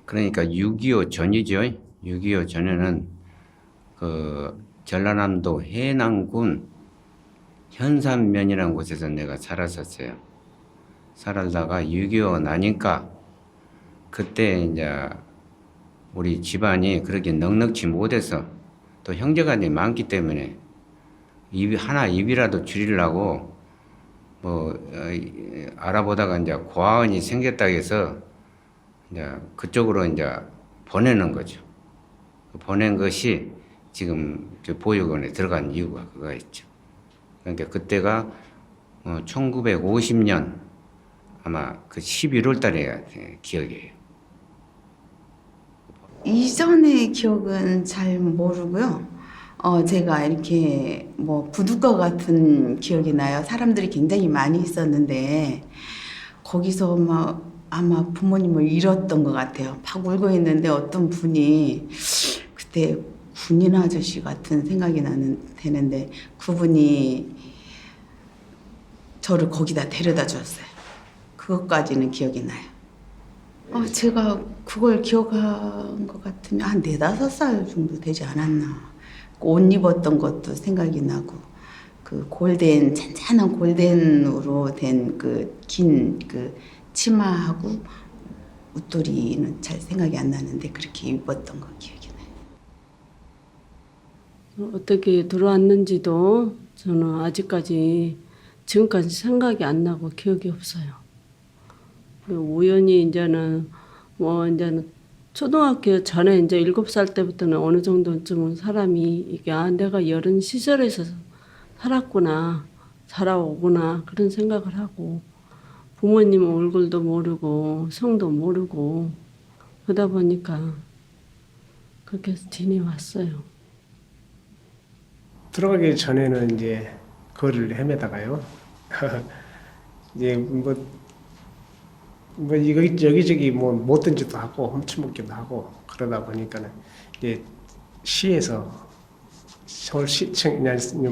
그러니까 6.25 전이죠. 6.25 전에는 그 전라남도 해남군 현산면이라는 곳에서 내가 살았었어요. 살다가 6.25 나니까 그때 이제 우리 집안이 그렇게 넉넉지 못해서 또 형제간이 많기 때문에 입이라도 줄이려고 알아보다가 이제 고아원이 생겼다 해서 이제 그쪽으로 이제 보내는 거죠. 보낸 것이 지금 보육원에 들어간 이유가 그거 있죠. 그러니까 그때가 1950년 아마 그 11월 달에 기억이에요. 이전의 기억은 잘 모르고요. 제가 이렇게 뭐 부둣과 같은 기억이 나요. 사람들이 굉장히 많이 있었는데 거기서 막 아마 부모님을 잃었던 것 같아요. 막 울고 있는데 어떤 분이 그때 군인 아저씨 같은 생각이 되는데 그분이 저를 거기다 데려다 줬어요. 그것까지는 기억이 나요. 제가 그걸 기억한 것 같으면 한 4~5살 정도 되지 않았나. 옷 입었던 것도 생각이 나고, 그 골덴, 잔잔한 골덴으로 된 그 긴 그 치마하고 웃도리는 잘 생각이 안 나는데 그렇게 입었던 거 기억이 나요. 어떻게 들어왔는지도 저는 아직까지 지금까지 생각이 안 나고 기억이 없어요. 우연히 이제는 초등학교 전에 이제 7살 때부터는 어느 정도쯤은 사람이 이게 내가 이런 시절에서 살았구나, 살아오구나 그런 생각을 하고 부모님 얼굴도 모르고 성도 모르고 그러다 보니까 그렇게 지내왔어요. 들어가기 전에는 이제 거리를 헤매다가요. 이제 여기저기 못된 짓도 하고 훔쳐먹기도 하고 그러다 보니까는 이제 시에서 서울시청,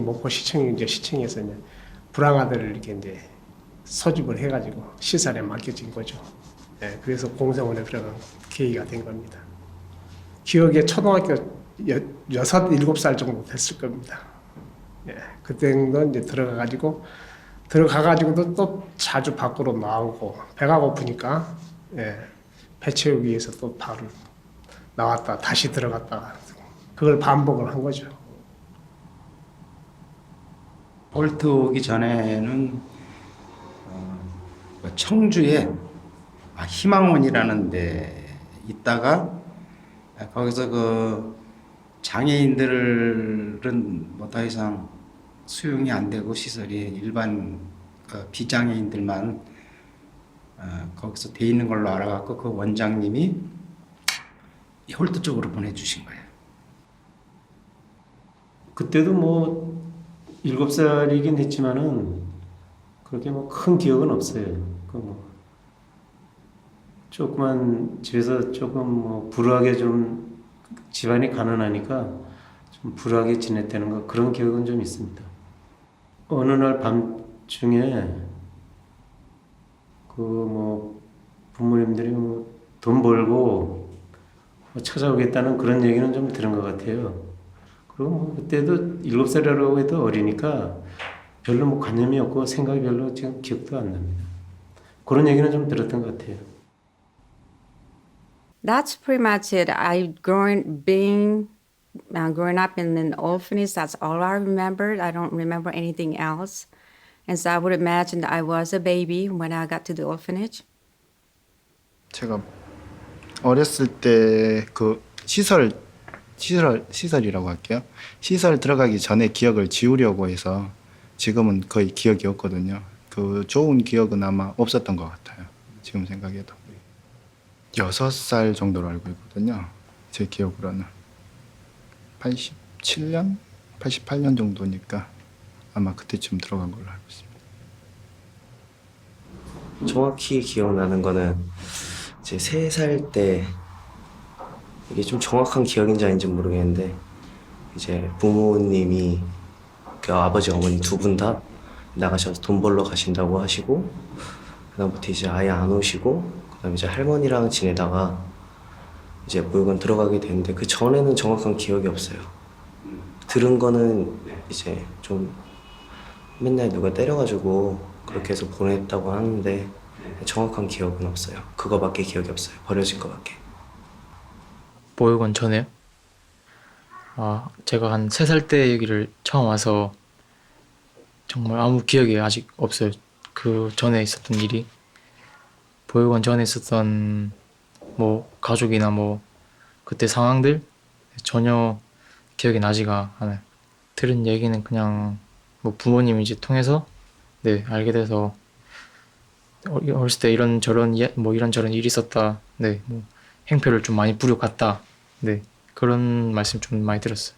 목포시청이 이제 시청에서 이제 불황아들을 이렇게 이제 소집을 해가지고 시설에 맡겨진 거죠. 예, 그래서 공생원에 들어간 계기가 된 겁니다. 기억에 초등학교 6~7살 정도 됐을 겁니다. 예, 그때는 이제 들어가가지고도 또 자주 밖으로 나오고 배가 고프니까 배 채우기 위해서 또 바로 나왔다 다시 들어갔다가 그걸 반복을 한 거죠. 홀트 오기 전에는 청주에 희망원이라는 데 있다가 거기서 그 장애인들은 뭐 더 이상 수용이 안 되고 시설이 일반 비장애인들만 거기서 돼 있는 걸로 알아갖고 그 원장님이 홀트 쪽으로 보내주신 거예요. 그때도 뭐 7살이긴 했지만은 그렇게 뭐 큰 기억은 없어요. 뭐 조그만 집에서 조금 뭐 불우하게 좀 집안이 가난하니까 좀 불우하게 지냈다는 거 그런 기억은 좀 있습니다. 어느 날 밤중에 그 뭐 부모님들이 뭐 돈 벌고 뭐 찾아오겠다는 그런 얘기는 좀 들은 것 같아요. 그리고 뭐 그때도 7살이라고 해도 어리니까 별로 뭐 관념이 없고 생각이 별로 지금 기억도 안 납니다. 그런 얘기는 좀 들었던 것 같아요. That's pretty much it. Growing up in an orphanage, that's all I remembered. I don't remember anything else. And so I would imagine that I was a baby when I got to the orphanage. 제가 어렸을 때 그 시설이라고 할게요. 시설 들어가기 전에 기억을 지우려고 해서 지금은 거의 기억이 없거든요. 그 좋은 기억은 아마 없었던 것 같아요. 지금 생각해도. 6살 정도로 알고 있거든요. 제 기억으로는. 87년? 88년 정도니까 아마 그때쯤 들어간 걸로 알고 있습니다. 정확히 기억나는 거는 이제 3살 때 이게 좀 정확한 기억인지 아닌지 모르겠는데 이제 부모님이 그 아버지 어머니 두 분 다 나가셔서 돈 벌러 가신다고 하시고 그다음부터 이제 아예 안 오시고 그다음에 이제 할머니랑 지내다가 이제 보육원 들어가게 됐는데 그 전에는 정확한 기억이 없어요. 들은 거는 이제 좀 맨날 누가 때려가지고 그렇게 해서 보냈다고 하는데 정확한 기억은 없어요. 그거밖에 기억이 없어요. 버려진 거밖에. 보육원 전에요? 제가 한 3살 때 여기를 처음 와서 정말 아무 기억이 아직 없어요. 그 전에 있었던 일이. 보육원 전에 있었던 뭐 가족이나 뭐 그때 상황들 전혀 기억이 나지가 않아요. 들은 얘기는 그냥 뭐 부모님 이제 통해서 네 알게 돼서 어렸을 때 이런저런 뭐 이런저런 일이 있었다. 네, 뭐 행패를 좀 많이 부려갔다. 네, 그런 말씀 좀 많이 들었어요.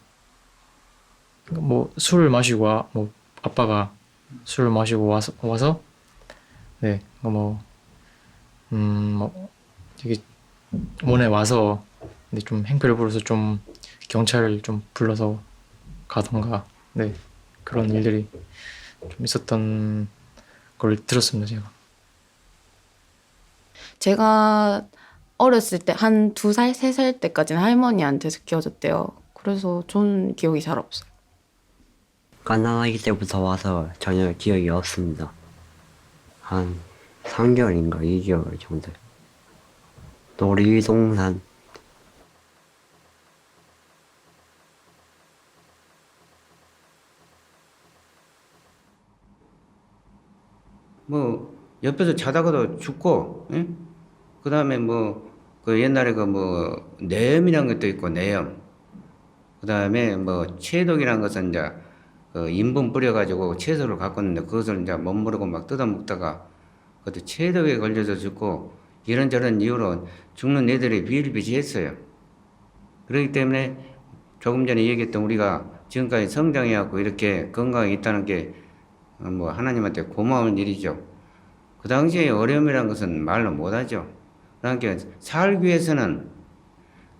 뭐 술을 마시고 뭐 아빠가 술을 마시고 와서 네, 뭐 여기 원에 와서 근데 좀 행패를 부려서 좀 경찰을 좀 불러서 가던가 네 그런 일들이 좀 있었던 걸 들었습니다 제가. 제가 어렸을 때 한 2살, 3살 때까지는 할머니한테서 키워줬대요. 그래서 저는 기억이 잘 없어요. 갓난아기 때부터 와서 전혀 기억이 없습니다. 한 3개월인가 2개월 정도. 놀이동산. 뭐 옆에서 자다가도 죽고, 그 다음에 뭐 그 옛날에 그 뭐 내염이란 것도 있고 내염. 그 다음에 뭐 체독이란 것은 이제 그 인분 뿌려가지고 채소를 갖고 있는데 그것을 이제 못 모르고 막 뜯어 먹다가 그것도 체독에 걸려서 죽고 이런저런 이유로 죽는 애들이 비일비재했어요. 그렇기 때문에 조금 전에 얘기했던 우리가 지금까지 성장해갖고 이렇게 건강에 있다는 게 뭐 하나님한테 고마운 일이죠. 그 당시에 어려움이란 것은 말로 못하죠. 그러니까 살기 위해서는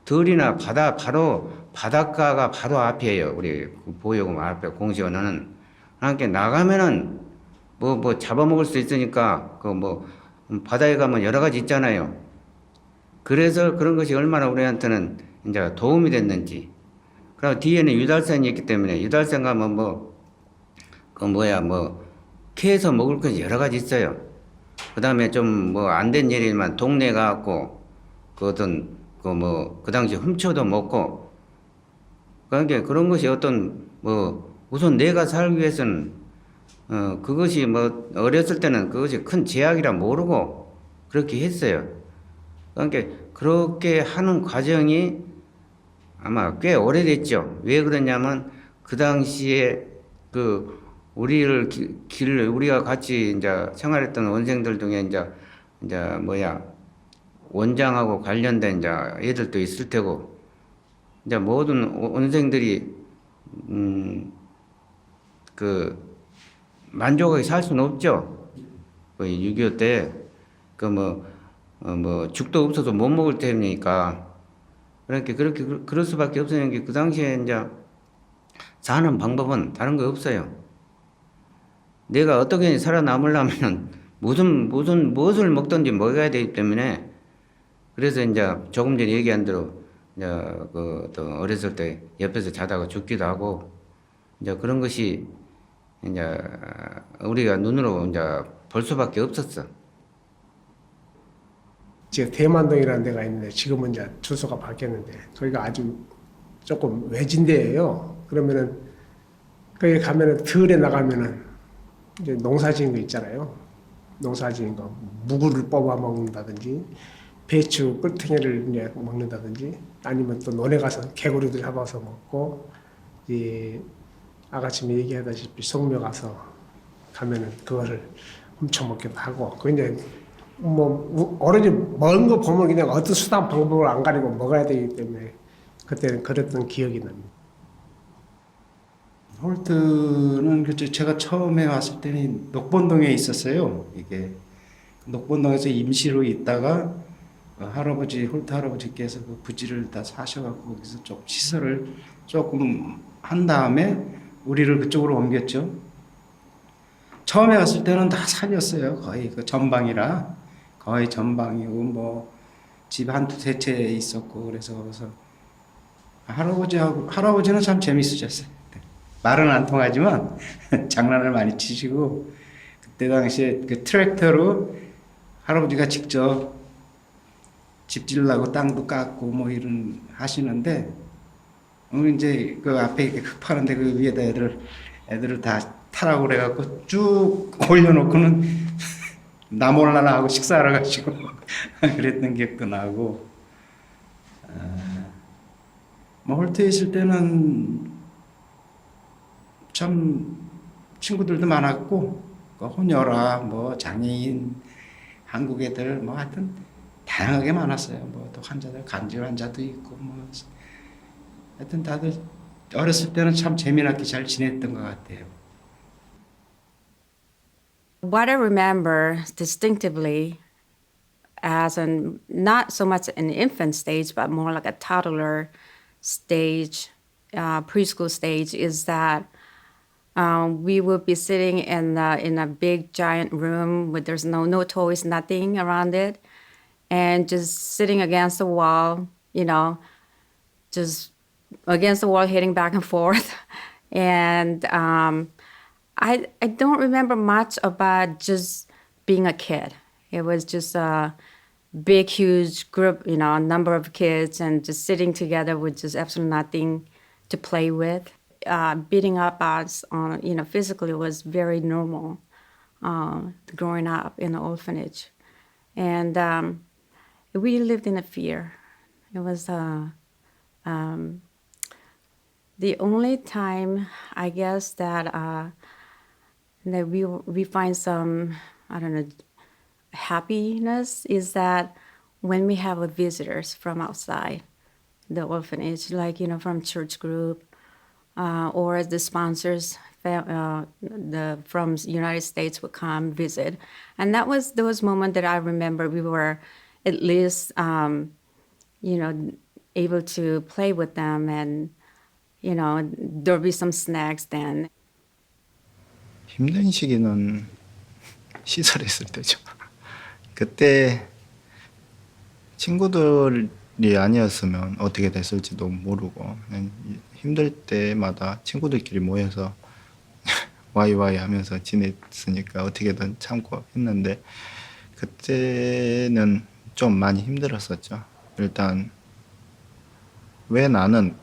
들이나 바닷가가 바로 앞이에요. 우리 보육원 앞에 공시원은. 그러니까 나가면은 뭐 잡아먹을 수 있으니까 그 뭐 바다에 가면 여러 가지 있잖아요. 그래서 그런 것이 얼마나 우리한테는 이제 도움이 됐는지. 그리고 뒤에는 유달산이 있기 때문에 유달산 가면 캐서 먹을 것이 여러 가지 있어요. 그 다음에 좀 뭐 안 된 일이지만 동네 가갖고 그 당시 훔쳐도 먹고. 그러니까 그런 것이 어떤 우선 내가 살기 위해서는 그것이 뭐 어렸을 때는 그것이 큰 제약이라 모르고 그렇게 했어요. 그러니까 그렇게 하는 과정이 아마 꽤 오래됐죠. 왜 그러냐면 그 당시에 우리가 같이 이제 생활했던 원생들 중에 이제 원장하고 관련된 이제 애들도 있을 테고 이제 모든 원생들이 만족하게 살 수는 없죠. 6.25 때 죽도 없어서 못 먹을 때니까 그렇게 그럴 수밖에 없었는 게 그 당시에 이제 사는 방법은 다른 거 없어요. 내가 어떻게 살아남으려면 무엇을 먹든지 먹어야 되기 때문에 그래서 이제 조금 전에 얘기한 대로 이제 또 어렸을 때 옆에서 자다가 죽기도 하고 이제 그런 것이 이제 우리가 눈으로 이제 볼 수밖에 없었어. 지금 대만동이라는 데가 있는데 지금은 이제 주소가 바뀌었는데 거기가 아주 조금 외진데예요. 그러면은 거기 가면은 들에 나가면은 이제 농사지은 거 있잖아요. 농사지은 거 무구를 뽑아 먹는다든지 배추 꿀탱이를 이제 먹는다든지 아니면 또 논에 가서 개구리도 잡아서 먹고 이 아가씨이 얘기하다시피 송묘 가서 가면은 그거를 훔쳐 먹기도 하고 그 이제 뭐 어른이 먹은 거 보면 그냥 어떤 수단 방법을 안 가리고 먹어야 되기 때문에 그때는 그랬던 기억이 납니다. 홀트는 제가 처음에 왔을 때는 녹본동에 있었어요. 이게 녹본동에서 임시로 있다가 홀트 할아버지께서 그 부지를 다 사셔갖고 거기서 좀 시설을 조금 한 다음에 우리를 그쪽으로 옮겼죠. 처음에 왔을 때는 다 산이었어요. 거의 그 전방이라 거의 전방이고 뭐 집 한 두세 채 있었고 그래서 할아버지는 참 재밌으셨어요. 네. 말은 안 통하지만 장난을 많이 치시고 그때 당시에 그 트랙터로 할아버지가 직접 집 지으려고 땅도 깎고 뭐 이런 하시는데 이제 그 앞에 이렇게 흙 파는데 그 위에다 애들을 다 타라고 그래갖고 쭉 올려놓고는 나 몰라라 하고 식사하러 가시고 그랬던 기억도 나고 뭐 홀트에 있을 때는 참 친구들도 많았고 혼혈아 뭐 장애인 한국 애들 뭐 하여튼 다양하게 많았어요. 뭐 또 환자들 간질 환자도 있고 뭐 하여튼 다들 어렸을 때는 참 재미나게 잘 지냈던 것 같아요. What I remember distinctively as an not so much an infant stage, but more like a toddler stage, preschool stage, is that we would be sitting in a big giant room where there's no toys, nothing around it, and just sitting against the wall, just against the wall, hitting back and forth, and I don't remember much about just being a kid. It was just a big, huge group, a number of kids, and just sitting together with just absolutely nothing to play with. Beating up us on, physically was very normal growing up in an orphanage. And we lived in a fear. It was the only time, I guess, that we find some, happiness is that when we have visitors from outside the orphanage, like, from church group, or the sponsors from United States would come visit. And that was those moments that I remember we were at least, able to play with them and, there'll be some snacks then. 힘든 시기는 시설에 있을 때죠. 그때 친구들이 아니었으면 어떻게 됐을지도 모르고 힘들 때마다 친구들끼리 모여서 와이와이 하면서 지냈으니까 어떻게든 참고 했는데 그때는 좀 많이 힘들었었죠. 일단 왜 나는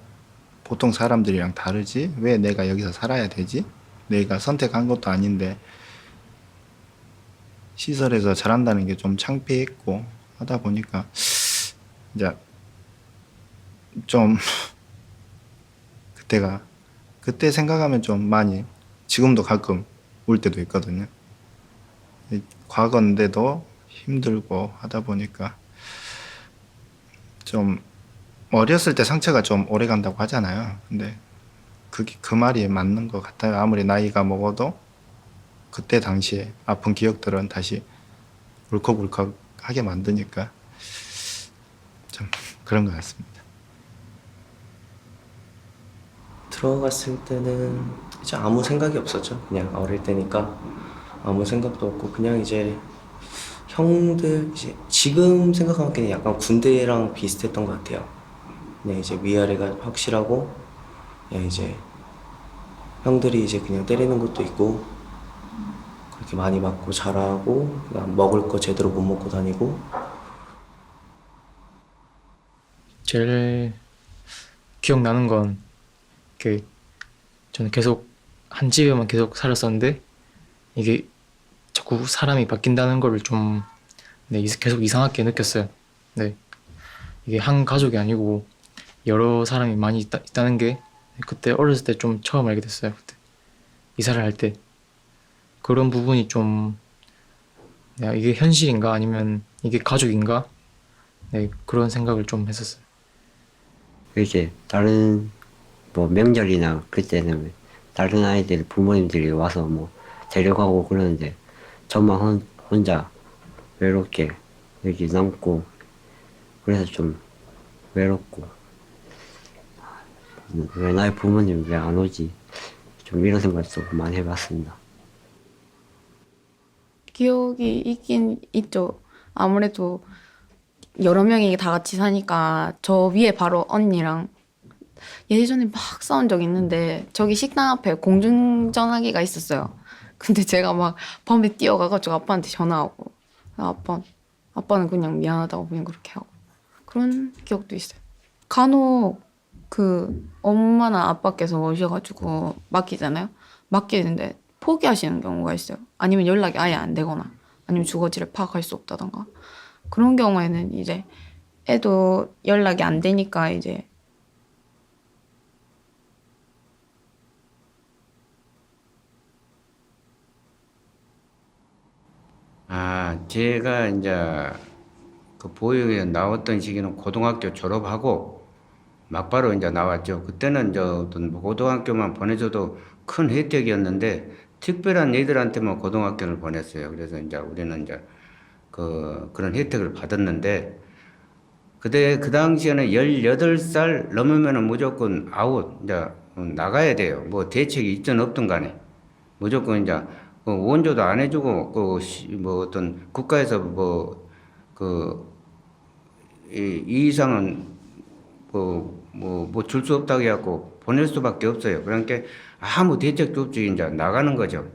보통 사람들이랑 다르지? 왜 내가 여기서 살아야 되지? 내가 선택한 것도 아닌데 시설에서 잘한다는 게 좀 창피했고 하다 보니까 이제 좀 그때 생각하면 좀 많이 지금도 가끔 울 때도 있거든요. 과거인데도 힘들고 하다 보니까 좀 어렸을 때 상처가 좀 오래 간다고 하잖아요. 근데 그 말이 맞는 것 같아요. 아무리 나이가 먹어도 그때 당시에 아픈 기억들은 다시 울컥울컥하게 만드니까 좀 그런 것 같습니다. 들어갔을 때는 이제 아무 생각이 없었죠. 그냥 어릴 때니까 아무 생각도 없고 그냥 이제 형들 이제 지금 생각하기에는 약간 군대랑 비슷했던 것 같아요. 그냥 이제 위아래가 확실하고 그냥 이제 형들이 이제 그냥 때리는 것도 있고 그렇게 많이 맞고 자라고 그냥 먹을 거 제대로 못 먹고 다니고. 제일 기억나는 건 저는 계속 한 집에만 계속 살았었는데 이게 자꾸 사람이 바뀐다는 걸 좀 계속 이상하게 느꼈어요. 네, 이게 한 가족이 아니고 여러 사람이 많이 있다는 게 그때 어렸을 때 좀 처음 알게 됐어요. 그때 이사를 할 때 그런 부분이 좀 이게 현실인가 아니면 이게 가족인가 그런 생각을 좀 했었어요. 이제 다른 뭐 명절이나 그때는 다른 아이들 부모님들이 와서 뭐 데려가고 그러는데 저만 혼자 외롭게 여기 남고 그래서 좀 외롭고 왜 나의 부모님 왜 안 오지 좀 이런 생각도 많이 해봤습니다. 기억이 있긴 있죠. 아무래도 여러 명이 다 같이 사니까 저 위에 바로 언니랑 예전에 막 싸운 적 있는데 저기 식당 앞에 공중전화기가 있었어요. 근데 제가 막 밤에 뛰어가가지고 아빠한테 전화하고 아빠는 그냥 미안하다고 그냥 그렇게 하고 그런 기억도 있어요. 간혹 그 엄마나 아빠께서 오셔가지고 맡기잖아요. 맡기는데 포기하시는 경우가 있어요. 아니면 연락이 아예 안 되거나 아니면 주거지를 파악할 수 없다던가 그런 경우에는 이제 애도 연락이 안 되니까 이제 제가 이제 그 보육에 나왔던 시기는 고등학교 졸업하고 막바로 이제 나왔죠. 그때는 저 어떤 뭐 고등학교만 보내줘도 큰 혜택이었는데 특별한 애들한테만 고등학교를 보냈어요. 그래서 이제 우리는 이제 그런 혜택을 받았는데 그때 그 당시에는 18살 넘으면은 무조건 아웃 이제 나가야 돼요. 뭐 대책이 있든 없든 간에 무조건 이제 원조도 안 해주고 뭐 어떤 국가에서 이 이상은 뭐 줄 수 없다고 해갖고 보낼 수밖에 없어요. 그러니까 아무 대책도 없이 이제 나가는 거죠.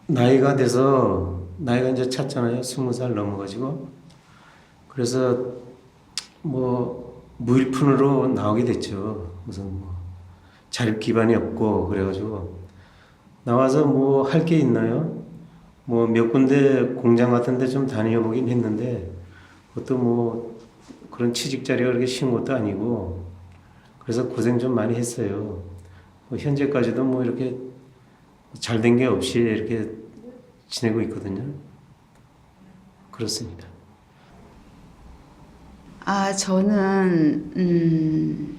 나이가 이제 찼잖아요. 20살 넘어가지고. 그래서 뭐 무일푼으로 나오게 됐죠. 무슨 뭐 자립 기반이 없고 그래가지고 나와서 뭐 할 게 있나요? 뭐 몇 군데 공장 같은 데 좀 다녀보긴 했는데 그것도 뭐 그런 취직 자리가 그렇게 쉬운 것도 아니고 그래서 고생 좀 많이 했어요. 뭐 현재까지도 뭐 이렇게 잘 된 게 없이 이렇게 지내고 있거든요. 그렇습니다. 저는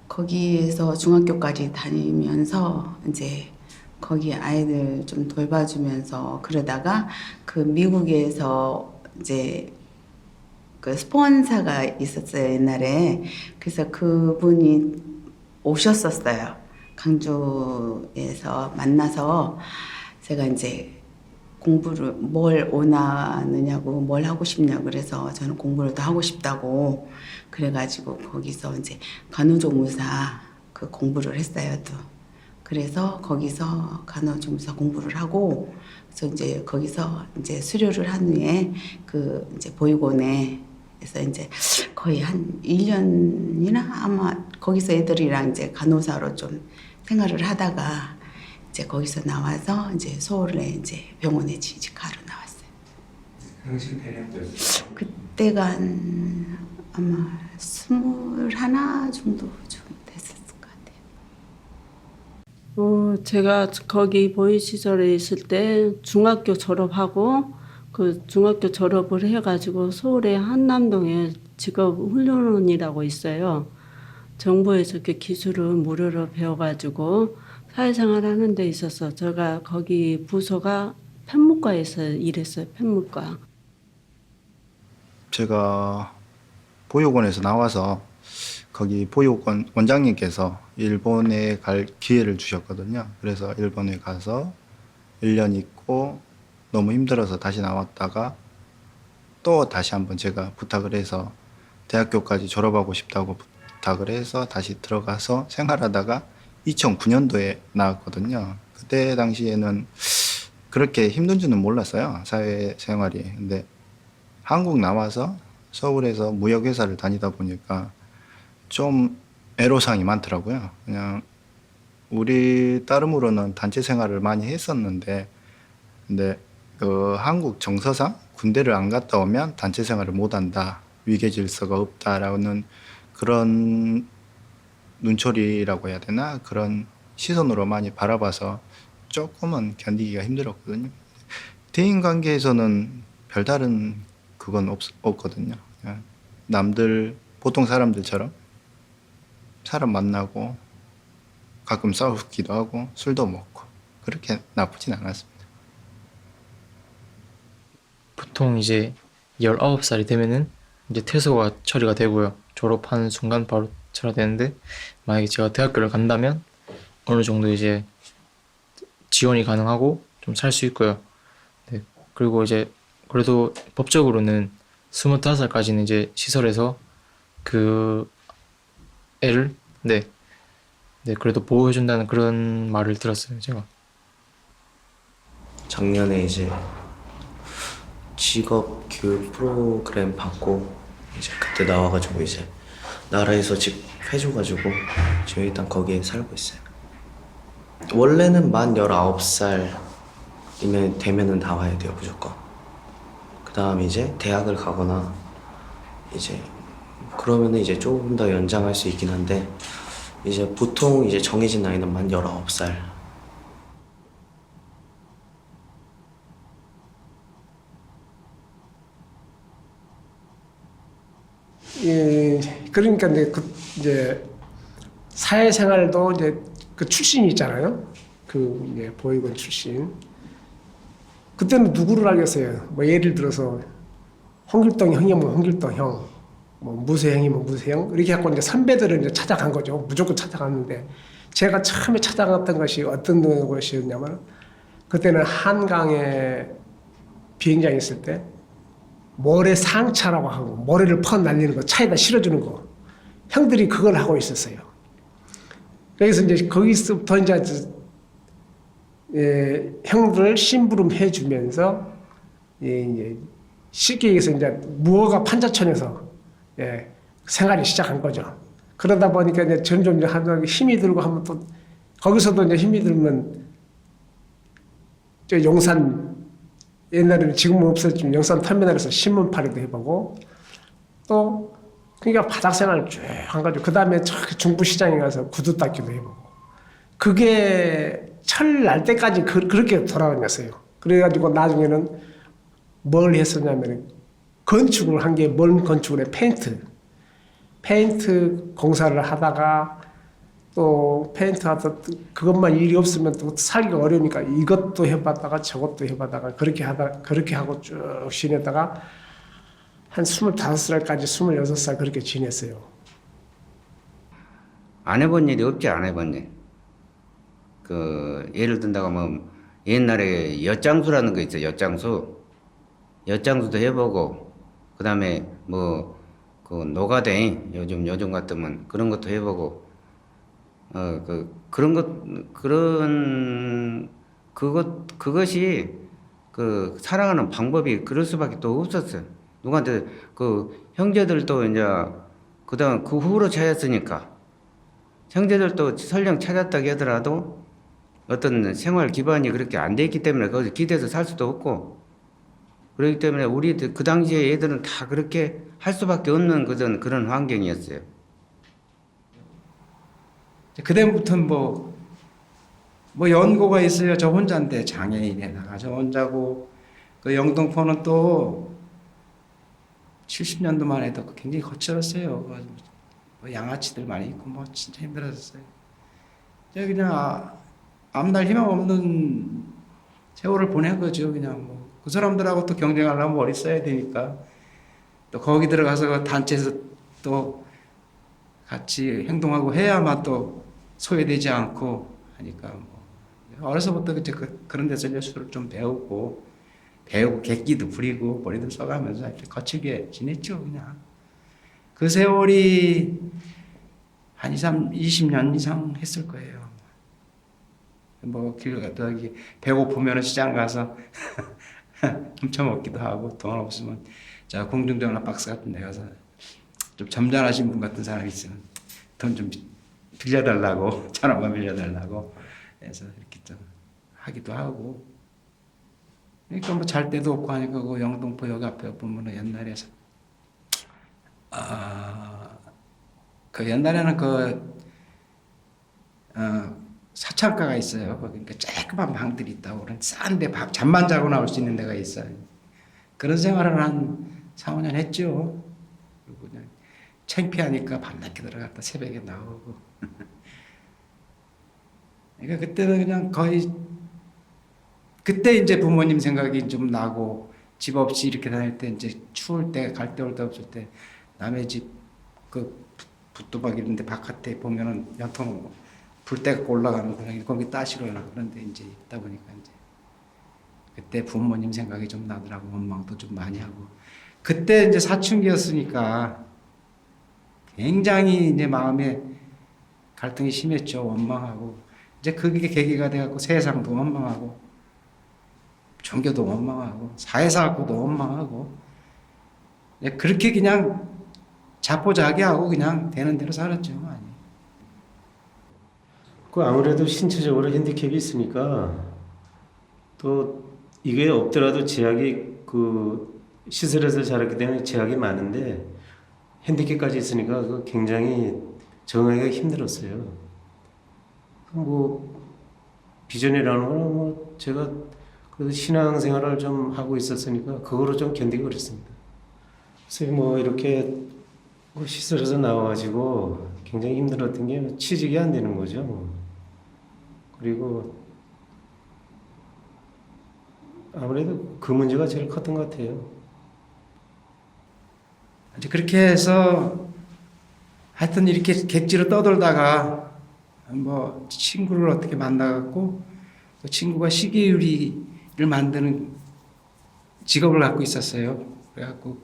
거기에서 중학교까지 다니면서 이제 거기 아이들 좀 돌봐주면서 그러다가 그 미국에서 이제 그 스폰서가 있었어요, 옛날에. 그래서 그분이 오셨었어요. 강주에서 만나서 제가 이제 공부를 뭘 원하느냐고 뭘 하고 싶냐고 그래서 저는 공부를 더 하고 싶다고 그래가지고 거기서 이제 간호조무사 그 공부를 했어요, 또. 그래서 거기서 간호조무사 공부를 하고 그래서 이제 거기서 이제 수료를 한 후에 그 이제 보육원에서 이제 거의 한 1년이나 아마 거기서 애들이랑 이제 간호사로 좀 생활을 하다가 이제 거기서 나와서 이제 서울에 이제 병원에 취직하러 나왔어요. 당신 대략 그때가 한 아마 21 정도 좀 됐었을 것 같아요. 제가 거기 보육 시설에 있을 때 중학교 졸업하고 그 중학교 졸업을 해가지고 서울의 한남동에 직업훈련원이라고 있어요. 정부에서 그 기술을 무료로 배워가지고 사회생활 하는 데 있어서 제가 거기 부서가 펜문과에서 일했어요. 펜문과. 제가 보육원에서 나와서 거기 보육원 원장님께서 일본에 갈 기회를 주셨거든요. 그래서 일본에 가서 1년 있고 너무 힘들어서 다시 나왔다가 또 다시 한번 제가 부탁을 해서 대학교까지 졸업하고 싶다고 부탁을 해서 다시 들어가서 생활하다가 2009년도에 나왔거든요. 그때 당시에는 그렇게 힘든 줄은 몰랐어요. 사회생활이. 근데 한국 나와서 서울에서 무역회사를 다니다 보니까 좀 애로사항이 많더라고요. 그냥 우리 따름으로는 단체 생활을 많이 했었는데 근데 그 한국 정서상 군대를 안 갔다 오면 단체 생활을 못 한다. 위계 질서가 없다라는 그런 눈초리라고 해야 되나? 그런 시선으로 많이 바라봐서 조금은 견디기가 힘들었거든요. 대인관계에서는 별다른 그건 없거든요. 그냥 남들, 보통 사람들처럼 사람 만나고 가끔 싸우기도 하고 술도 먹고 그렇게 나쁘진 않았습니다. 보통 이제 19살이 되면은 이제 퇴소가 처리가 되고요. 졸업하는 순간 바로 처리되는데 만약에 제가 대학교를 간다면 어느 정도 이제 지원이 가능하고 좀 살 수 있고요. 네. 그리고 이제 그래도 법적으로는 25살까지는 이제 시설에서 그 애를 네 그래도 보호해준다는 그런 말을 들었어요 제가. 작년에 이제 직업 교육 프로그램 받고 이제 그때 나와가지고 이제 나라에서 집 해줘가지고 지금 일단 거기에 살고 있어요. 원래는 만 19살이면 되면은 나와야 돼요 무조건. 그 다음에 이제 대학을 가거나 이제 그러면은 이제 조금 더 연장할 수 있긴 한데 이제 보통 이제 정해진 나이는 만 19살. 예, 그러니까 이제 사회생활도 이제 그 출신이 있잖아요. 그 이제 보육원 출신. 그때는 누구를 알겠어요. 뭐 예를 들어서 홍길동 형이면 홍길동 형, 뭐 무쇠 형이면 무쇠 형 이렇게 갖고 이제 선배들을 이제 찾아간 거죠. 무조건 찾아갔는데 제가 처음에 찾아갔던 것이 어떤 것이었냐면 그때는 한강에 비행장이 있을 때. 모래 상차라고 하고 모래를 퍼 날리는 거 차에다 실어주는 거 형들이 그걸 하고 있었어요. 그래서 이제 거기서부터 이제 형들을 심부름 해주면서 이제 쉽게 얘기해서 이제 무허가 판자촌에서 생활이 시작한 거죠. 그러다 보니까 이제 점점 하면 힘이 들고 하면 또 거기서도 이제 힘이 들면 저 용산 옛날에는 지금은 없었지만 영산 터미널에서 신문 팔이도 해보고 또 그러니까 바닥 생활을 쭉 한 거죠. 그 다음에 중부 시장에 가서 구두 닦기도 해보고 그게 철 날 때까지 그렇게 돌아다녔어요. 그래가지고 나중에는 뭘 했었냐면 건축을 한 게 뭔 건축을 해 페인트 공사를 하다가 또 페인트 하다 그것만 일이 없으면 또 살기가 어려우니까 이것도 해봤다가 저것도 해봤다가 그렇게 하고 쭉 지내다가 한 25살까지 26살 그렇게 지냈어요. 안 해본 일이 없지 안 해본 일. 그 예를 든다고 하면 옛날에 엿장수라는 거 있어요. 엿장수도 해보고 그다음에 뭐 그 노가대 요즘 같으면 그런 것도 해보고 그것이 그 살아가는 방법이 그럴 수밖에 또 없었어요. 누구한테 그 형제들도 이제 그다음 그 후로 찾았으니까 형제들도 설령 찾았다고 하더라도 어떤 생활 기반이 그렇게 안 돼 있기 때문에 거기서 기대서 살 수도 없고 그렇기 때문에 우리 그 당시에 애들은 다 그렇게 할 수밖에 없는 그런 환경이었어요. 그다음부터는 뭐 연고가 있어요. 저 혼자인데 장애인에다가 저 혼자고 그 영등포는 또 70년도만 해도 굉장히 거칠었어요. 뭐 양아치들 많이 있고 뭐 진짜 힘들었어요. 그냥 앞날 희망 없는 세월을 보낸 거죠. 그냥 뭐 그 사람들하고 또 경쟁하려면 머리 써야 되니까 또 거기 들어가서 그 단체에서 또 같이 행동하고 해야만 또 소외되지 않고 하니까 뭐 어려서부터 이제 그런 데서 예술을 좀 배우고 객기도 부리고 머리도 써가면서 이렇게 거칠게 지냈죠. 그냥 그 세월이 한 20년 이상 했을 거예요. 뭐 길 갔다 여기 배고프면 시장 가서 훔쳐 먹기도 하고 돈 없으면 자 공중전화 박스 같은 데 가서 좀 점잖으신 분 같은 사람이 있으면 돈 좀 빌려달라고 전화만 빌려달라고 해서 이렇게 좀 하기도 하고 그러니까 뭐 잘 데도 없고 하니까 그 영등포역 앞에 보면은 옛날에 그 옛날에는 사창가가 있어요. 그러니까 조그만 방들이 있다고 그런 싼데 잠만 자고 나올 수 있는 데가 있어요. 그런 생활을 한 4, 5년 했죠. 그리고 그냥 창피하니까 밤늦게 들어갔다 새벽에 나오고. 그러니까 그때는 그냥 거의 그때 이제 부모님 생각이 좀 나고 집 없이 이렇게 다닐 때 이제 추울 때 갈 데 올 데 없을 때 남의 집 그 붓도박 이런 데 바깥에 보면은 연통 불 때가 올라가는 거기 따시러 그런데 이제 있다 보니까 이제 그때 부모님 생각이 좀 나더라고. 원망도 좀 많이 하고. 그때 이제 사춘기였으니까 굉장히 이제 마음에 갈등이 심했죠. 원망하고. 이제 그게 계기가 돼갖고 세상도 원망하고, 종교도 원망하고, 사회사학도 원망하고, 그렇게 그냥 자포자기하고 그냥 되는 대로 살았죠. 많이. 그 아무래도 신체적으로 핸디캡이 있으니까 또 이게 없더라도 제약이 그 시설에서 자랐기 때문에 제약이 많은데 핸디캡까지 있으니까 그 굉장히 적응하기가 힘들었어요. 뭐 비전이라는 거는 뭐 제가 그래도 신앙생활을 좀 하고 있었으니까 그거로 좀 견디고 그랬습니다. 그래서 뭐 이렇게 뭐 시설에서 나와가지고 굉장히 힘들었던 게 취직이 안 되는 거죠. 그리고 아무래도 그 문제가 제일 컸던 것 같아요. 이제 그렇게 해서 하여튼 이렇게 객지로 떠돌다가 뭐 친구를 어떻게 만나갖고 그 친구가 시계유리를 만드는 직업을 갖고 있었어요. 그래갖고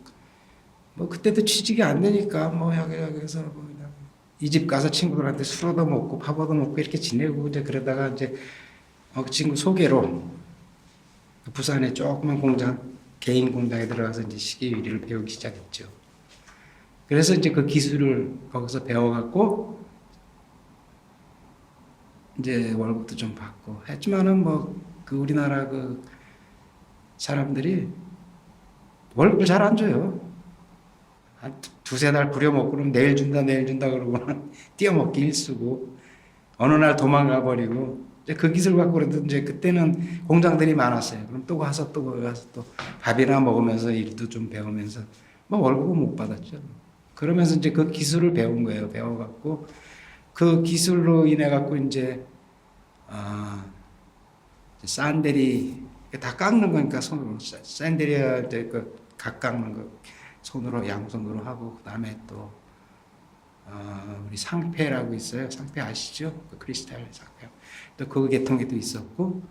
뭐 그때도 취직이 안 되니까 뭐 여기서 뭐 그냥 이 집 가서 친구들한테 술 얻어 먹고 밥 얻어 먹고 이렇게 지내고 이제 그러다가 이제 그 친구 소개로 부산에 조그만 공장, 개인 공장에 들어가서 이제 시계유리를 배우기 시작했죠. 그래서 이제 그 기술을 거기서 배워갖고 이제 월급도 좀 받고 했지만은 뭐 그 우리나라 그 사람들이 월급을 잘 안 줘요. 한 두세 달 부려먹고 그러면 내일 준다 그러고는 띄어먹기 일쑤고 어느 날 도망가 버리고 이제 그 기술 갖고 그래도 이제 그때는 공장들이 많았어요. 그럼 또 가서 또 밥이나 먹으면서 일도 좀 배우면서 뭐 월급은 못 받았죠. 그러면서 이제 그 기술을 배운 거예요. 배워갖고 그 기술로 인해 갖고 이제 샌들이 다 깎는 거니까 손으로 샌들이야 이제 그 각 깎는 거 손으로 양손으로 하고 그다음에 또 우리 상패라고 있어요. 상패 아시죠? 그 크리스탈 상패. 또 그 계통에도 있었고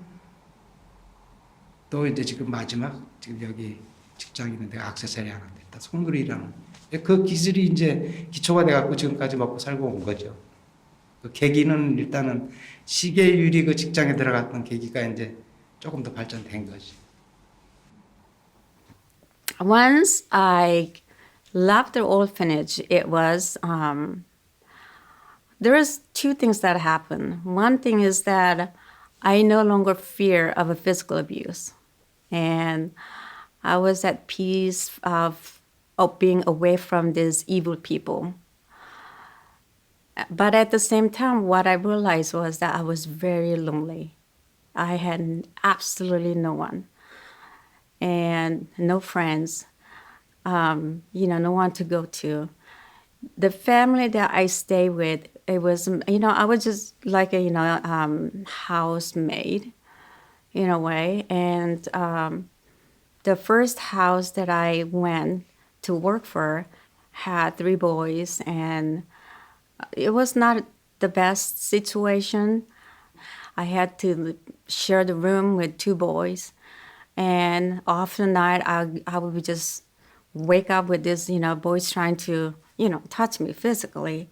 또 이제 지금 마지막 지금 여기 직장 있는데 액세서리 하나 됐다. 손으로 일하는. 그 기술이 이제 기초가 돼갖고 지금까지 먹고 살고 온 거죠. 그 계기는 일단은 시계유리 그 직장에 들어갔던 계기가 이제 조금 더 발전된 거지. Once I left the orphanage, it was there is two things that happened. One thing is that I no longer fear of a physical abuse, and I was at peace of being away from these evil people. But at the same time, what I realized was that I was very lonely. I had absolutely no one and no friends, no one to go to. The family that I stayed with, it was, I was just like a, housemaid in a way. And the first house that I went to work for had 3 boys, and it was not the best situation. I had to share the room with 2 boys, and often night I would just wake up with this, boys trying to, touch me physically,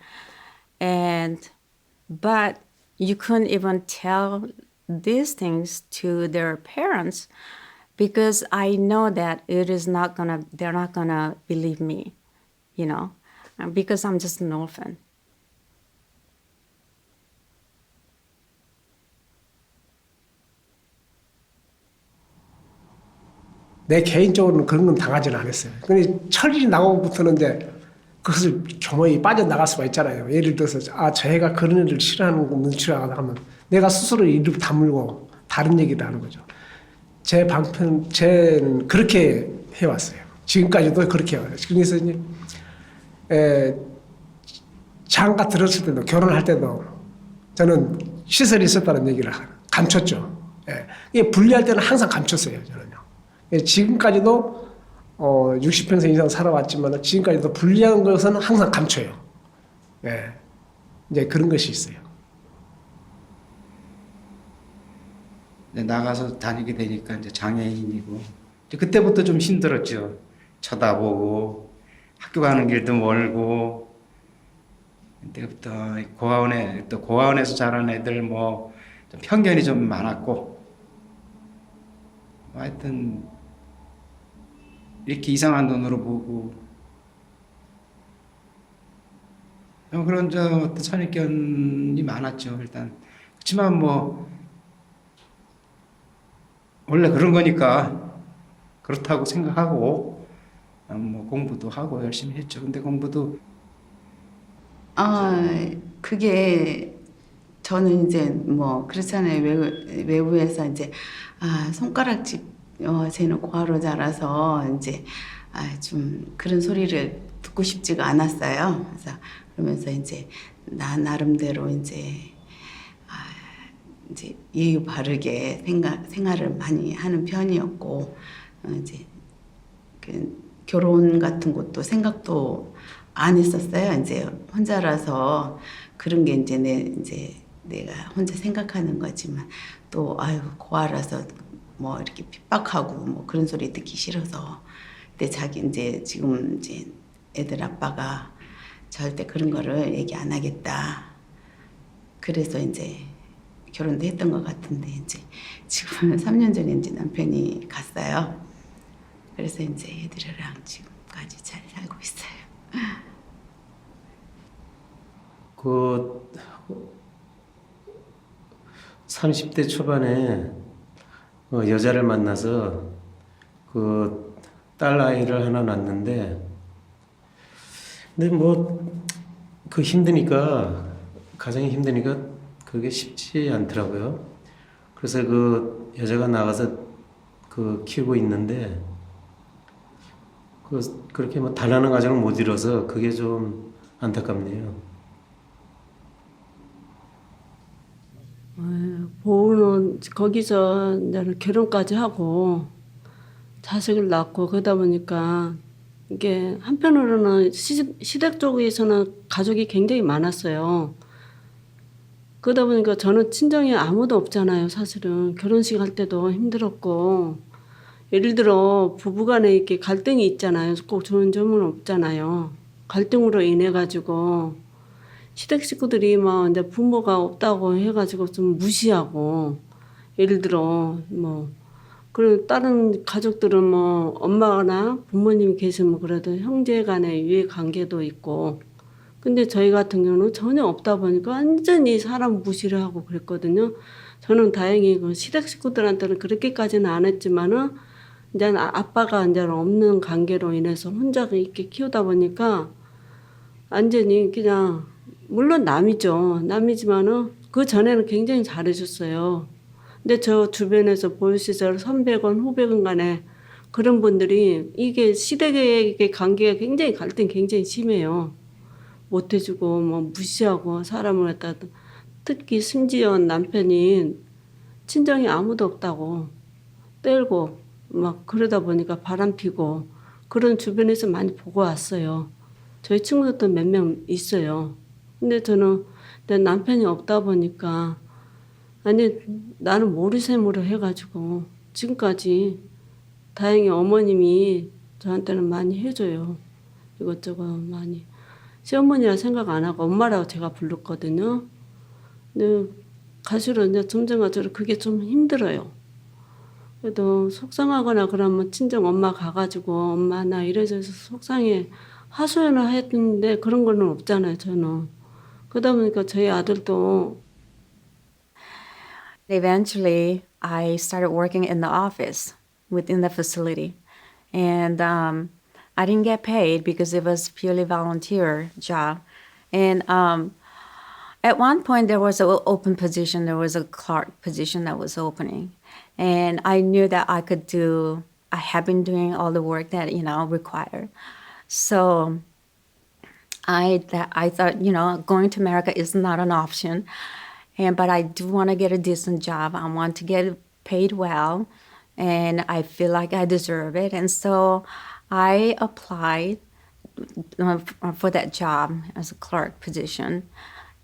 but you couldn't even tell these things to their parents because I know that they're not gonna believe me, because I'm just an orphan. 내 개인적으로는 그런 건 당하지는 않았어요. 근데 철이 나고부터는 이제 그것을 겸허히 빠져나갈 수가 있잖아요. 예를 들어서 저 애가 그런 애를 싫어하는 거 눈치를 하면 내가 스스로 입을 다물고 다른 얘기를 하는 거죠. 쟤는 그렇게 해왔어요. 지금까지도 그렇게 해와요. 그래서 이제 장가 들었을 때도 결혼할 때도 저는 시설이 있었다는 얘기를 감췄죠. 이게 분리할 때는 항상 감췄어요. 저는요. 지금까지도 60평생 이상 살아왔지만 지금까지도 불리한 것은 항상 감춰요. 이제 그런 것이 있어요. 이제 나가서 다니게 되니까 이제 장애인이고 이제 그때부터 좀 힘들었죠. 쳐다보고 학교 가는 길도 멀고 그때부터 고아원에서 자란 애들 뭐 좀 편견이 좀 많았고 하여튼 이렇게 이상한 눈으로 보고 그런 어떤 선입견이 많았죠. 일단 그렇지만 뭐 원래 그런 거니까 그렇다고 생각하고 뭐 공부도 하고 열심히 했죠. 근데 공부도 그게 저는 이제 뭐 그렇잖아요. 외부에서 이제 손가락질 쟤는 고아로 자라서 이제 좀 그런 소리를 듣고 싶지가 않았어요. 그래서 그러면서 이제 나 나름대로 이제 예의 바르게 생활을 많이 하는 편이었고 이제 그 결혼 같은 것도 생각도 안 했었어요. 이제 혼자라서 그런 게 이제 내가 혼자 생각하는 거지만 또 고아라서 뭐 이렇게 핍박하고 뭐 그런 소리 듣기 싫어서 근데 지금 이제 애들 아빠가 절대 그런 거를 얘기 안 하겠다. 그래서 이제 결혼도 했던 것 같은데 이제 지금은 3년 전에 이제 남편이 갔어요. 그래서 이제 애들이랑 지금까지 잘 살고 있어요. 그 30대 초반에 여자를 만나서 그 딸 아이를 하나 낳는데 근데 뭐 그 힘드니까 가정이 힘드니까 그게 쉽지 않더라고요. 그래서 그 여자가 나가서 그 키우고 있는데 그렇게 뭐 달라는 과정을 못 이뤄서 그게 좀 안타깝네요. 보호는 거기서 이제 결혼까지 하고 자식을 낳고 그러다 보니까 이게 한편으로는 시댁 쪽에서는 가족이 굉장히 많았어요. 그러다 보니까 저는 친정에 아무도 없잖아요. 사실은 결혼식 할 때도 힘들었고 예를 들어 부부간에 이렇게 갈등이 있잖아요. 꼭 좋은 점은 없잖아요. 갈등으로 인해 가지고 시댁 식구들이 막 이제 부모가 없다고 해가지고 좀 무시하고 예를 들어 뭐 그리고 다른 가족들은 뭐 엄마나 부모님이 계시면 그래도 형제간의 유해 관계도 있고 근데 저희 같은 경우는 전혀 없다 보니까 완전히 사람 무시를 하고 그랬거든요. 저는 다행히 그 시댁 식구들한테는 그렇게까지는 안 했지만은 이제 아빠가 이제 없는 관계로 인해서 혼자 이렇게 키우다 보니까 완전히 그냥 물론 남이지만은 그 전에는 굉장히 잘해줬어요. 근데 저 주변에서 보육시설 선배건 후배건 간에 그런 분들이 이게 시댁의 관계가 갈등이 굉장히 심해요. 못해주고 뭐 무시하고 사람을 갖다 특히 심지어 남편이 친정이 아무도 없다고 떼고 막 그러다 보니까 바람피고 그런 주변에서 많이 보고 왔어요. 저희 친구들도 몇 명 있어요. 근데 저는 내 남편이 없다 보니까 나는 모리샘으로 해가지고 지금까지 다행히 어머님이 저한테는 많이 해줘요. 이것저것 많이. 시어머니라 생각 안 하고 엄마라고 제가 불렀거든요. 근데 가시로 이제 점점 갈수록 그게 좀 힘들어요. 그래도 속상하거나 그러면 친정 엄마 가가지고 엄마 나 이래저래서 속상해 하소연을 했는데 그런 거는 없잖아요. 저는. 그러다 보니까 저희 아들도 Eventually, I started working in the office within the facility. And I didn't get paid because it was purely volunteer job. And at one point, there was an open position. There was a clerk position that was opening. And I knew that I had been doing all the work that, required. So I thought, going to America is not an option. But I do want to get a decent job. I want to get paid well, and I feel like I deserve it. And so I applied for that job as a clerk position.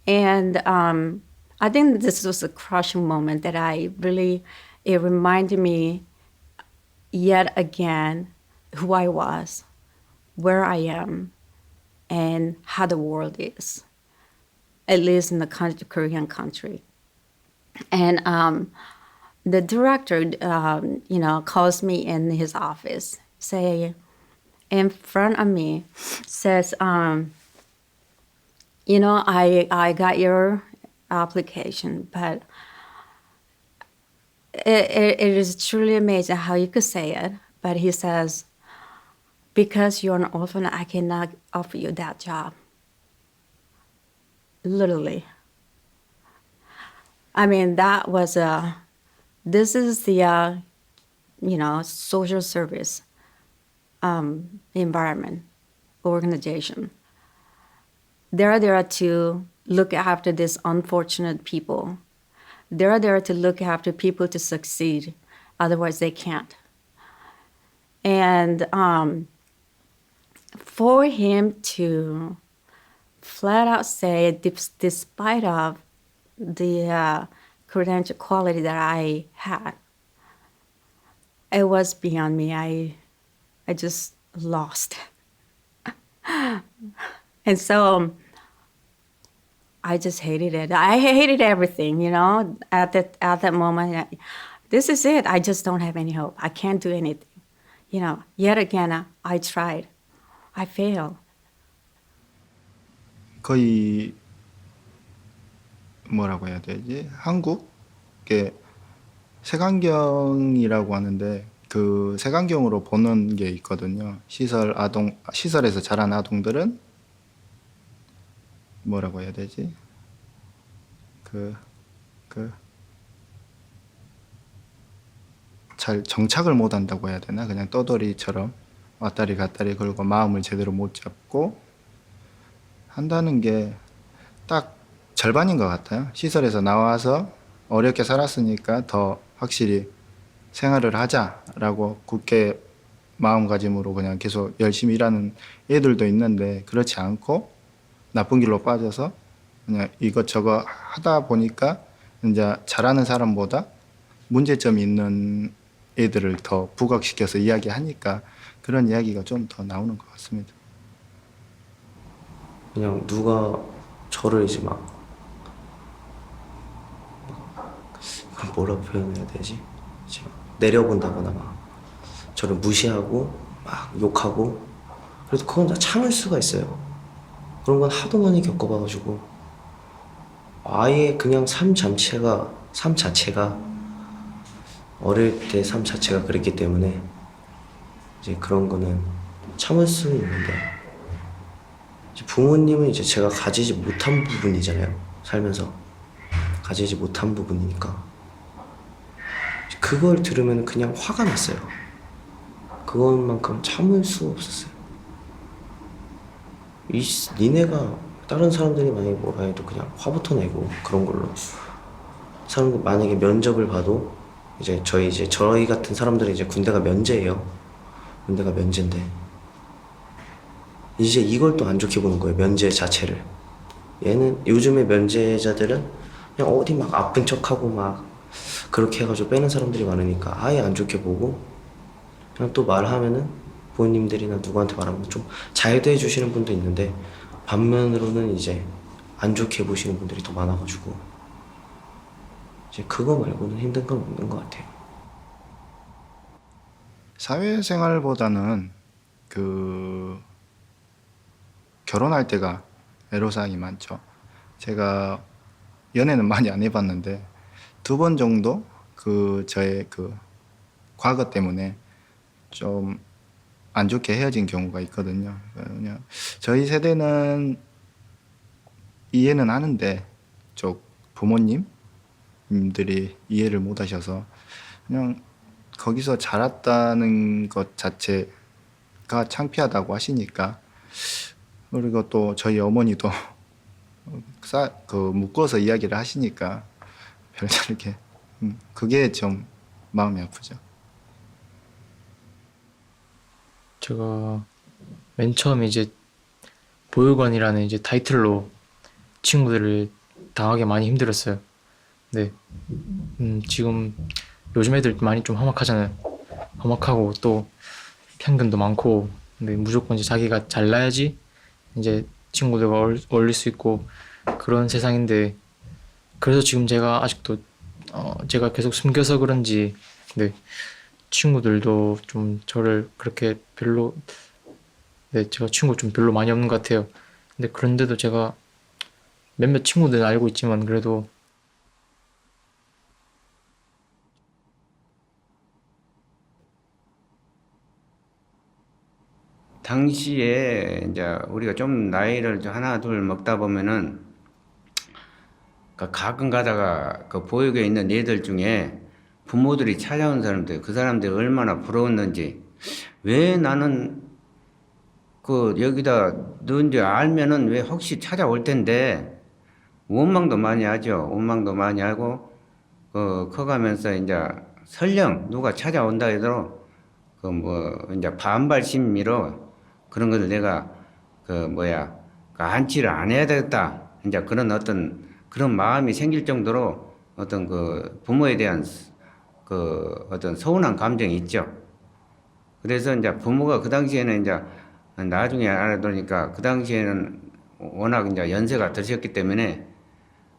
And I think this was a crushing moment that I really it reminded me yet again who I was, where I am, and how the world is, at least in the Korean country. And the director, calls me in his office, say, in front of me, says, I got your application, but it is truly amazing how you could say it. But he says, because you're an orphan, I cannot offer you that job. Literally. I mean, that was this is the, social service environment, organization. They're there to look after these unfortunate people. They're there to look after people to succeed, otherwise they can't. And for him to flat out say, despite of the credential quality that I had, it was beyond me. I just lost. And so I just hated it. I hated everything, at that moment. This is it. I just don't have any hope. I can't do anything. Yet again, I tried. I failed. 거의 뭐라고 해야 되지? 한국의 색안경이라고 하는데 그 색안경으로 보는 게 있거든요. 시설에서 자란 아동들은 뭐라고 해야 되지? 잘 정착을 못 한다고 해야 되나? 그냥 떠돌이처럼 왔다리 갔다리 걸고 마음을 제대로 못 잡고 한다는 게 딱 절반인 것 같아요. 시설에서 나와서 어렵게 살았으니까 더 확실히 생활을 하자라고 굳게 마음가짐으로 그냥 계속 열심히 일하는 애들도 있는데 그렇지 않고 나쁜 길로 빠져서 그냥 이것저것 하다 보니까 이제 잘하는 사람보다 문제점이 있는 애들을 더 부각시켜서 이야기하니까 그런 이야기가 좀 더 나오는 것 같습니다. 그냥 누가 저를 이제 막 뭐라고 표현해야 되지? 이제 막 내려본다거나 막 저를 무시하고 막 욕하고 그래도 그건 다 참을 수가 있어요. 그런 건 하도 많이 겪어봐가지고 아예 그냥 삶 자체가 어릴 때 삶 자체가 그랬기 때문에 이제 그런 거는 참을 수는 있는데 이제 부모님은 이제 제가 가지지 못한 부분이잖아요. 살면서 가지지 못한 부분이니까 그걸 들으면 그냥 화가 났어요. 그것만큼 참을 수 없었어요. 니네가 다른 사람들이 만약에 뭐라 해도 그냥 화부터 내고 그런 걸로 사람들 만약에 면접을 봐도 이제 저희 같은 사람들이 이제 군대가 면제예요. 군대가 면제인데 이제 이걸 또 안 좋게 보는 거예요. 면제 자체를. 얘는 요즘에 면제자들은 그냥 어디 막 아픈 척하고 막 그렇게 해가지고 빼는 사람들이 많으니까 아예 안 좋게 보고 그냥 또 말하면은 부모님들이나 누구한테 말하면 좀 잘 대해주시는 분도 있는데 반면으로는 이제 안 좋게 보시는 분들이 더 많아가지고 이제 그거 말고는 힘든 건 없는 것 같아요. 사회생활보다는 결혼할 때가 애로사항이 많죠. 제가 연애는 많이 안 해봤는데 2번 정도 저의 과거 때문에 좀 안 좋게 헤어진 경우가 있거든요. 그냥 저희 세대는 이해는 하는데 쪽 부모님들이 이해를 못 하셔서 그냥 거기서 자랐다는 것 자체가 창피하다고 하시니까 그리고 또 저희 어머니도 묶어서 이야기를 하시니까 별다르게 그게 좀 마음이 아프죠. 제가 맨 처음에 이제 보육원이라는 이제 타이틀로 친구들을 당하게 많이 힘들었어요. 네, 지금 요즘 애들 많이 좀 험악하잖아요. 험악하고 또 편견도 많고, 근데 무조건 이제 자기가 잘나야지 이제 친구들과 어울릴 수 있고 그런 세상인데, 그래서 지금 제가 아직도 제가 계속 숨겨서 그런지 네, 친구들도 좀 저를 그렇게 별로, 네, 제가 친구 좀 별로 많이 없는 것 같아요. 근데 그런데도 제가 몇몇 친구들은 알고 있지만 그래도 당시에 이제 우리가 좀 나이를 좀 하나 둘 먹다 보면은 그 가끔 가다가 그 보육에 있는 애들 중에 부모들이 찾아온 사람들, 그 사람들이 얼마나 부러웠는지, 왜 나는 그 여기다 넣은지 알면은 왜 혹시 찾아올 텐데, 원망도 많이 하죠. 원망도 많이 하고, 커가면서 이제 설령 누가 찾아온다 해도 그 뭐 이제 반발 심리로 그런 것을 내가 그 안치를 안 해야 되겠다, 이제 그런 어떤 그런 마음이 생길 정도로 어떤 그 부모에 대한 그 어떤 서운한 감정이 있죠. 그래서 이제 부모가 그 당시에는 이제 나중에 알아보니까 그 당시에는 워낙 이제 연세가 드셨기 때문에,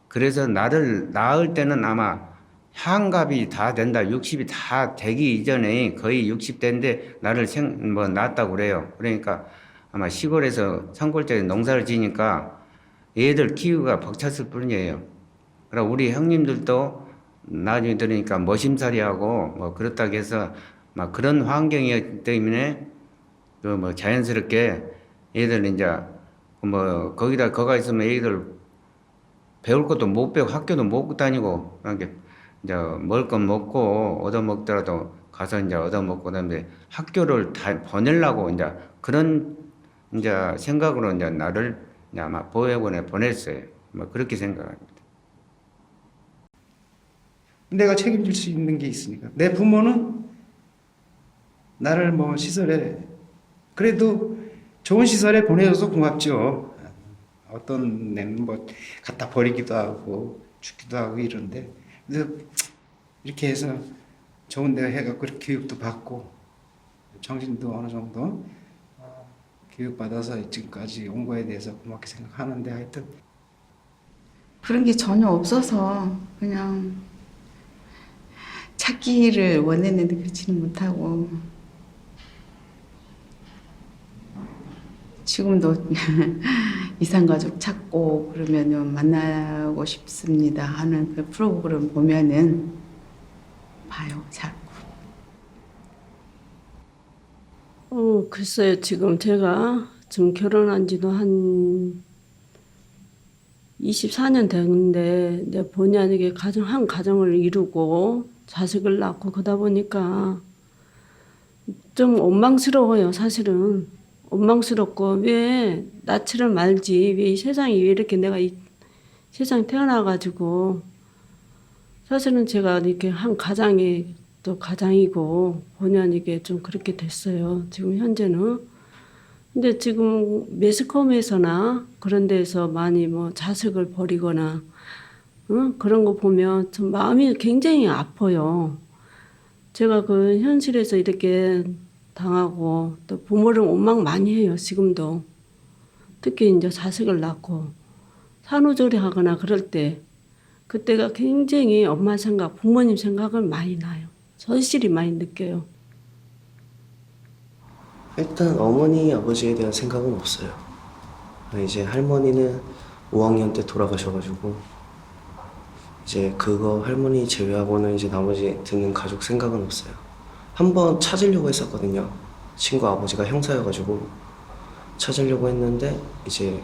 그래서 나를 낳을 때는 아마 환갑이 다 된다, 60이 다 되기 이전에 거의 60대인데 나를 낳았다고 그래요. 그러니까 아마 시골에서 산골짜기 농사를 지니까 애들 키우기가 벅찼을 뿐이에요. 그러나 우리 형님들도 나중에 들으니까 머심살이하고 뭐 그렇다고 해서 막 그런 환경이었기 때문에 그 뭐 자연스럽게 애들 이제 뭐 거기다 거가 있으면 애들 배울 것도 못 배우고 학교도 못 다니고, 그러니까 이제 먹을 건 먹고 얻어 먹더라도 가서 이제 얻어 먹고, 그다음에 학교를 다 보내려고 이제 그런 이제 생각으로 이제 나를 이제 아마 보육원에 보냈어요. 뭐 그렇게 생각합니다. 내가 책임질 수 있는 게 있으니까. 내 부모는 나를 뭐 시설에, 그래도 좋은 시설에 보내줘서 고맙죠. 어떤 애는 뭐 갖다 버리기도 하고 죽기도 하고 이런데, 그래서 이렇게 해서 좋은 데 해갖고 그렇게 교육도 받고 정신도 어느 정도 교육받아서 지금까지 온 거에 대해서 고맙게 생각하는데, 하여튼 그런 게 전혀 없어서 그냥 찾기를 원했는데 그렇지는 못하고, 지금도 이산가족 찾고 그러면은 만나고 싶습니다 하는 그 프로그램 보면은 봐요, 자꾸. 글쎄요. 지금 제가 지금 결혼한 지도 한 24년 됐는데, 이제 본의 아니게 한 가정을 이루고 자식을 낳고 그러다 보니까 좀 원망스러워요, 사실은. 원망스럽고, 왜 낳지를 말지, 왜 이 세상이 왜 이렇게 내가 이 세상에 태어나가지고, 사실은 제가 이렇게 한 가장이 또 가장이고 본의 아니게 좀 그렇게 됐어요, 지금 현재는. 근데 지금 매스컴에서나 그런 데서 많이 뭐 자식을 버리거나 그런 거 보면 좀 마음이 굉장히 아파요. 제가 그 현실에서 이렇게 당하고 또 부모를 원망 많이 해요, 지금도. 특히 이제 자식을 낳고 산후조리하거나 그럴 때, 그때가 굉장히 엄마 생각, 부모님 생각을 많이 나요. 절실히 많이 느껴요. 일단 어머니, 아버지에 대한 생각은 없어요. 이제 할머니는 5학년 때 돌아가셔가지고 이제 그거 할머니 제외하고는 이제 나머지 드는 가족 생각은 없어요. 한번 찾으려고 했었거든요. 친구 아버지가 형사여가지고 찾으려고 했는데 이제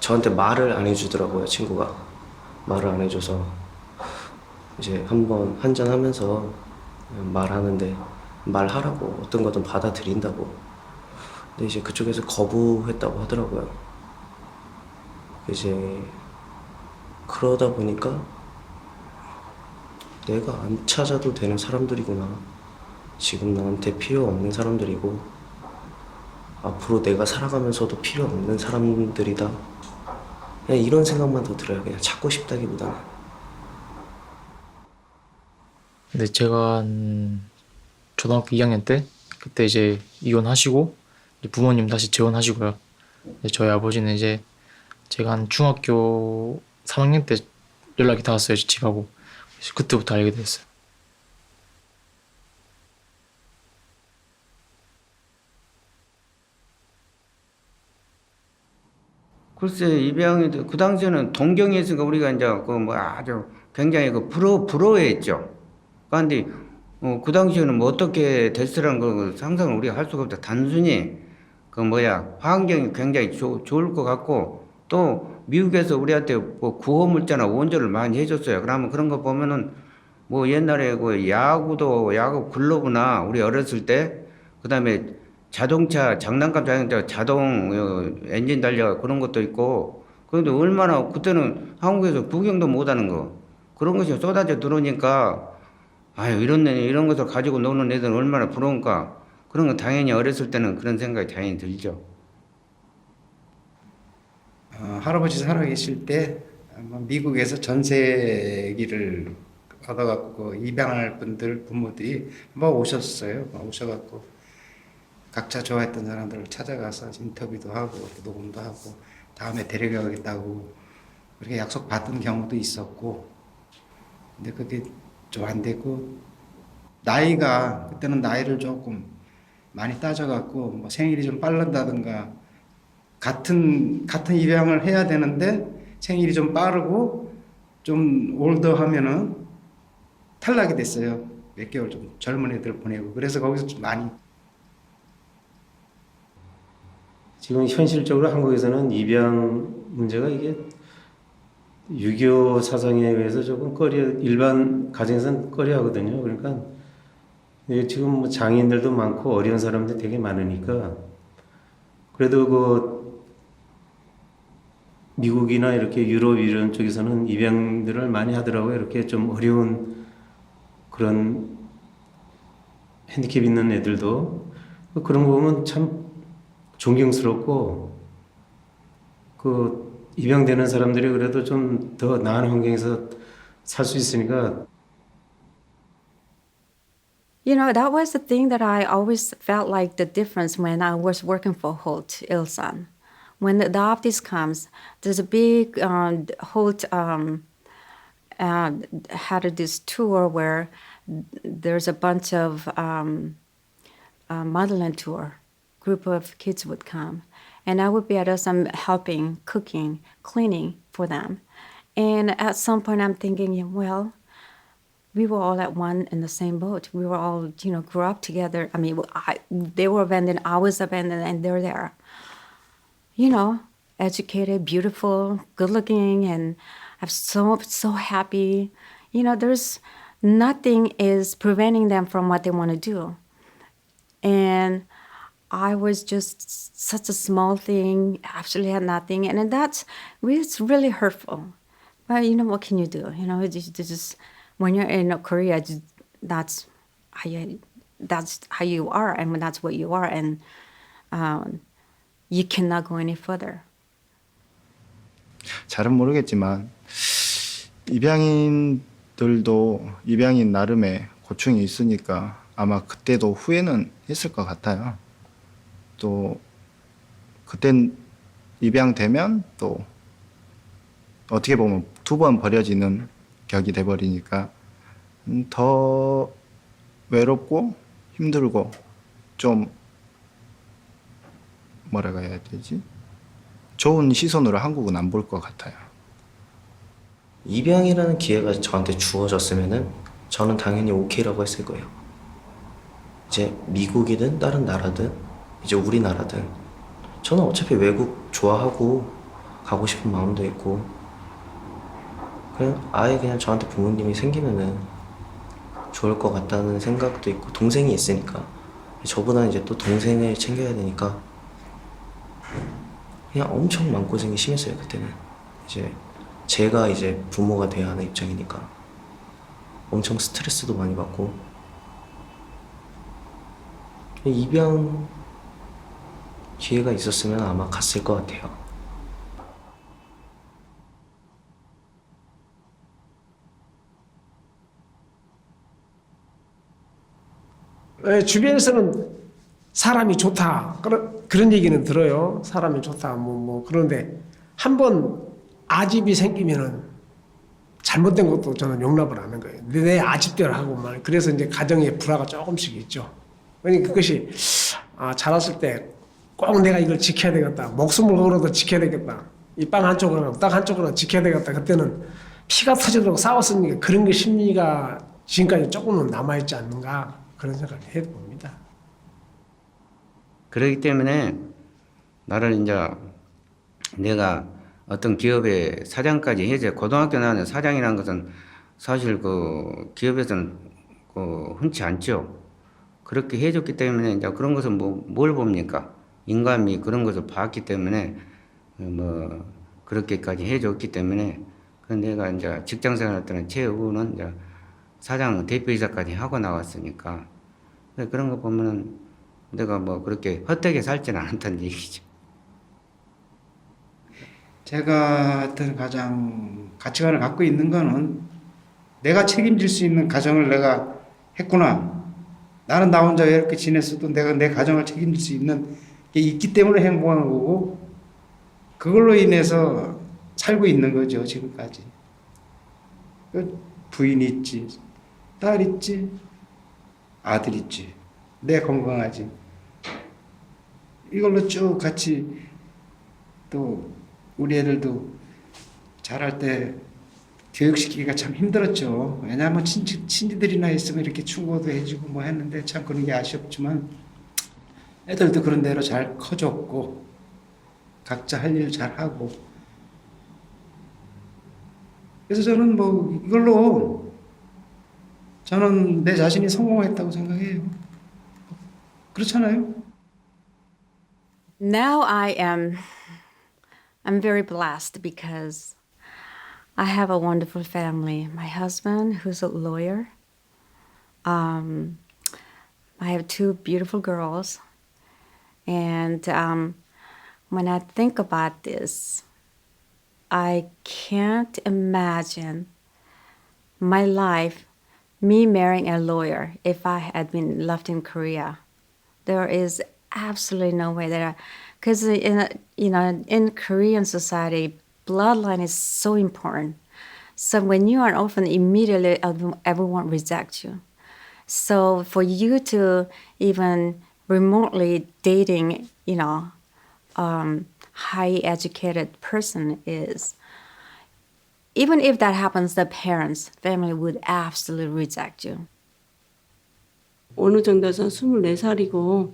저한테 말을 안 해주더라고요. 친구가 말을 안 해줘서 이제 한번 한잔하면서 말하는데 말하라고, 어떤 거든 받아들인다고. 근데 이제 그쪽에서 거부했다고 하더라고요. 이제 그러다 보니까 내가 안 찾아도 되는 사람들이구나, 지금 나한테 필요 없는 사람들이고 앞으로 내가 살아가면서도 필요 없는 사람들이다, 그냥 이런 생각만 더 들어요. 그냥 찾고 싶다기보다는. 근데 제가 한 초등학교 2학년 때 그때 이제 이혼하시고 이제 부모님 다시 재혼하시고요. 이제 저희 아버지는 이제 제가 한 중학교 3학년 때 연락이 닿았어요. 집하고. 그래서 그때부터 알게 됐어요. 글쎄 입양이 그 당시에는 동경에 있으니까 우리가 이제 그 뭐 아주 굉장히 그 부러워했죠. 그런데 그 당시에는 뭐 어떻게 됐으라는 걸 상상을 우리가 할 수가 없다. 단순히 그 뭐야 환경이 굉장히 좋을 것 같고 또 미국에서 우리한테 뭐 구호 물자나 원조를 많이 해줬어요. 그러면 그런 거 보면은 뭐 옛날에 그 야구 글러브나 우리 어렸을 때 그다음에 자동차 장난감 자동차 자동 엔진 달려 그런 것도 있고 그런데 얼마나 그때는 한국에서 구경도 못하는 거 그런 것이 쏟아져 들어오니까 아유 이런 것을 가지고 노는 애들은 얼마나 부러운가 그런 거 당연히 어렸을 때는 그런 생각이 당연히 들죠. 할아버지 살아계실 때 아마 미국에서 전세기를 얻어갖고 그 입양할 분들 부모들이 한번 오셨어요. 오셔갖고 각자 좋아했던 사람들을 찾아가서 인터뷰도 하고 녹음도 하고 다음에 데려가겠다고 그렇게 약속 받은 경우도 있었고 근데 그게 좀 안 됐고 나이가 그때는 나이를 조금 많이 따져갖고 뭐 생일이 좀 빠른다든가 같은 입양을 해야 되는데 생일이 좀 빠르고 좀 올드하면은 탈락이 됐어요. 몇 개월 좀 젊은 애들 보내고 그래서 거기서 좀 많이 지금 현실적으로 한국에서는 입양 문제가 이게 유교 사상에 의해서 조금 일반 가정에서는 꺼려하거든요. 그러니까 이게 지금 뭐 장애인들도 많고 어려운 사람들이 되게 많으니까 그래도 그 미국이나 이렇게 유럽 이런 쪽에서는 입양들을 많이 하더라고요. 이렇게 좀 어려운 그런 핸디캡 있는 애들도 그런 거 보면 참 존경스럽고 그 입양되는 사람들이 그래도 좀 더 나은 환경에서 살 수 있으니까. You know, that was the thing that I always felt like the difference when I was working for Holt Ilsan. When the adoptees comes, there's a big Holt had this tour where there's a bunch of motherland tour. Group of kids would come, and I would be at some helping, cooking, cleaning for them. And at some point, I'm thinking, well, we were all at one in the same boat. We were all, grew up together. I mean, they were abandoned, I was abandoned, and they're there. Educated, beautiful, good-looking, and I'm so happy. There's nothing is preventing them from what they want to do. And I was just such a small thing, actually had nothing, and it's really hurtful. But what can you do? Just when you're in Korea, that's how you are, and that's what you are, and you cannot go any further. 잘은 모르겠지만 입양인들도 입양인 나름의 고충이 있으니까 아마 그때도 후회는 했을 것 같아요. 또 그땐 입양되면 또 어떻게 보면 2번 버려지는 격이 돼버리니까 더 외롭고 힘들고 좀 뭐라고 해야 되지? 좋은 시선으로 한국은 안 볼 것 같아요. 입양이라는 기회가 저한테 주어졌으면은 저는 당연히 오케이라고 했을 거예요. 이제 미국이든 다른 나라든 이제 우리나라든 저는 어차피 외국 좋아하고 가고 싶은 마음도 있고 그냥 저한테 부모님이 생기면은 좋을 것 같다는 생각도 있고 동생이 있으니까 저보다 이제 또 동생을 챙겨야 되니까 그냥 엄청 마음고생이 심했어요. 그때는 이제 제가 이제 부모가 돼야 하는 입장이니까 엄청 스트레스도 많이 받고 입양 기회가 있었으면 아마 갔을 것 같아요. 주변에서는 사람이 좋다 그런 얘기는 들어요. 사람이 좋다 그런데 한번 아집이 생기면은 잘못된 것도 저는 용납을 하는 거예요. 내 아집대로 하고 말. 그래서 이제 가정에 불화가 조금씩 있죠. 그러니까 그것이 자랐을 때 꼭 내가 이걸 지켜야 되겠다. 목숨을 걸어도 지켜야 되겠다. 이 빵 한쪽으로 땅 한쪽으로 지켜야 되겠다. 그때는 피가 터지도록 싸웠으니까 그런 게 심리가 지금까지 조금은 남아있지 않는가 그런 생각을 해봅니다. 그렇기 때문에 나를 이제 내가 어떤 기업의 사장까지 해제 고등학교 나오는 사장이라는 것은 사실 그 기업에서는 흔치 않죠. 그렇게 해줬기 때문에 이제 그런 것은 뭘 봅니까? 인감이 그런 것을 봤기 때문에 그렇게까지 해줬기 때문에 내가 이제 직장 생활할 때는 최후는 이제 사장 대표이사까지 하고 나왔으니까 그런 거 보면은 내가 그렇게 헛되게 살지는 않았다는 얘기죠. 제가 어떤 가장 가치관을 갖고 있는 거는 내가 책임질 수 있는 가정을 내가 했구나. 나는 나 혼자 이렇게 지냈어도 내가 내 가정을 책임질 수 있는 게 있기 때문에 행복한 거고 그걸로 인해서 살고 있는 거죠, 지금까지. 부인 있지, 딸 있지, 아들 있지, 내 건강하지. 이걸로 쭉 같이 또 우리 애들도 자랄 때 교육시키기가 참 힘들었죠. 왜냐하면 친지들이나 있으면 이렇게 충고도 해주고 뭐 했는데 참 그런 게 아쉬웠지만 애들도 그런 대로 잘 커졌고 각자 할 일 잘하고 그래서 저는 이걸로 저는 내 자신이 성공했다고 생각해요. 그렇잖아요? Now I'm very blessed because I have a wonderful family. My husband, who's a lawyer. I have 2 beautiful girls. And when I think about this, I can't imagine my life, me marrying a lawyer, if I had been left in Korea. There is absolutely no way that because in Korean society, bloodline is so important. So when you are an orphan, immediately everyone rejects you. So for you to even remotely dating, high educated person is, even if that happens, the parents, family would absolutely reject you. 어느 정도에서 24살이고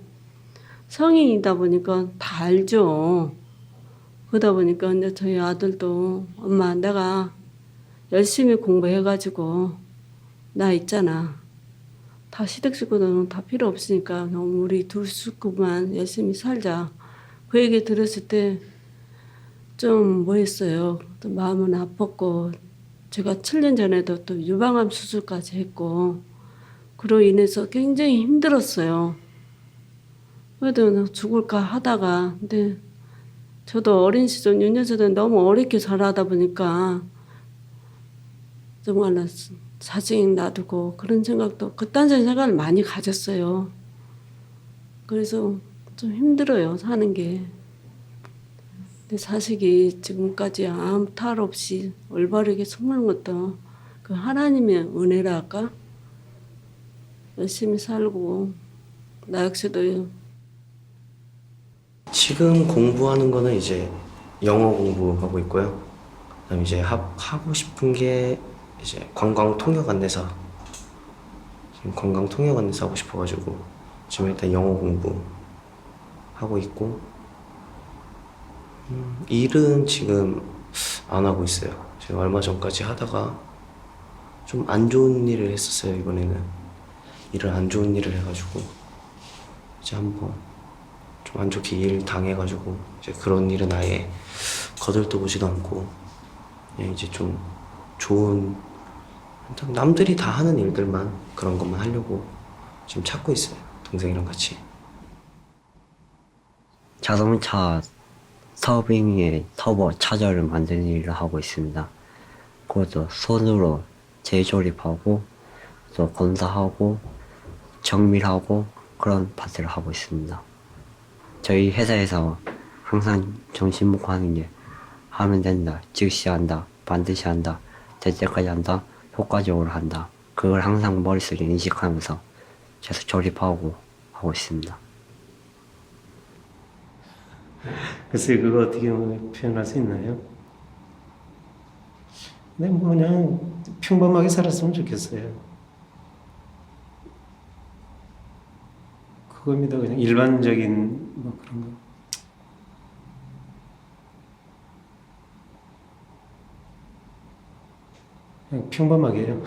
성인이다 보니까 다 알죠. 그러다 보니까 이제 저희 아들도 엄마 내가 열심히 공부해가지고 나 있잖아. 다 시댁 식구들은 다 필요 없으니까 그냥 우리 2 식구만 열심히 살자. 그 얘기 들었을 때 좀 뭐했어요. 또 마음은 아팠고 제가 7년 전에도 또 유방암 수술까지 했고 그로 인해서 굉장히 힘들었어요. 그래도 죽을까 하다가 근데 저도 어린 시절 6년 전에 너무 어렵게 자라다 보니까 정말 자식 놔두고 그런 생각도 그딴 생각을 많이 가졌어요. 그래서 좀 힘들어요 사는 게. 근데 자식이 지금까지 아무 탈 없이 올바르게 숨는 것도 그 하나님의 은혜라 할까? 열심히 살고 나 역시도 지금 공부하는 거는 이제 영어 공부하고 있고요. 그다음에 이제 하고 싶은 게 이제 관광 통역 안내사. 지금 관광 통역 안내사 하고 싶어가지고 지금 일단 영어 공부 하고 있고 일은 지금 안 하고 있어요. 제가 얼마 전까지 하다가 좀 안 좋은 일을 했었어요. 이번에는 일을 안 좋은 일을 해가지고 이제 한번 좀 안 좋게 일 당해가지고 이제 그런 일은 아예 거들떠보지도 않고 그냥 이제 좀 좋은 남들이 다 하는 일들만 그런 것만 하려고 지금 찾고 있어요. 동생이랑 같이. 자동차 서빙의 터보 차저를 만드는 일을 하고 있습니다. 그것도 손으로 재조립하고 또 검사하고 정밀하고 그런 파트를 하고 있습니다. 저희 회사에서 항상 정신 먹고 하는 게 하면 된다, 즉시 한다, 반드시 한다, 될 때까지 한다, 효과적으로 한다. 그걸 항상 머릿속에 인식하면서 계속 조립하고 하고 있습니다. 글쎄 그거 어떻게 표현할 수 있나요? 근데 뭐 그냥 평범하게 살았으면 좋겠어요. 그겁니다. 그냥 일반적인 뭐 그런 거. 그냥 평범하게요.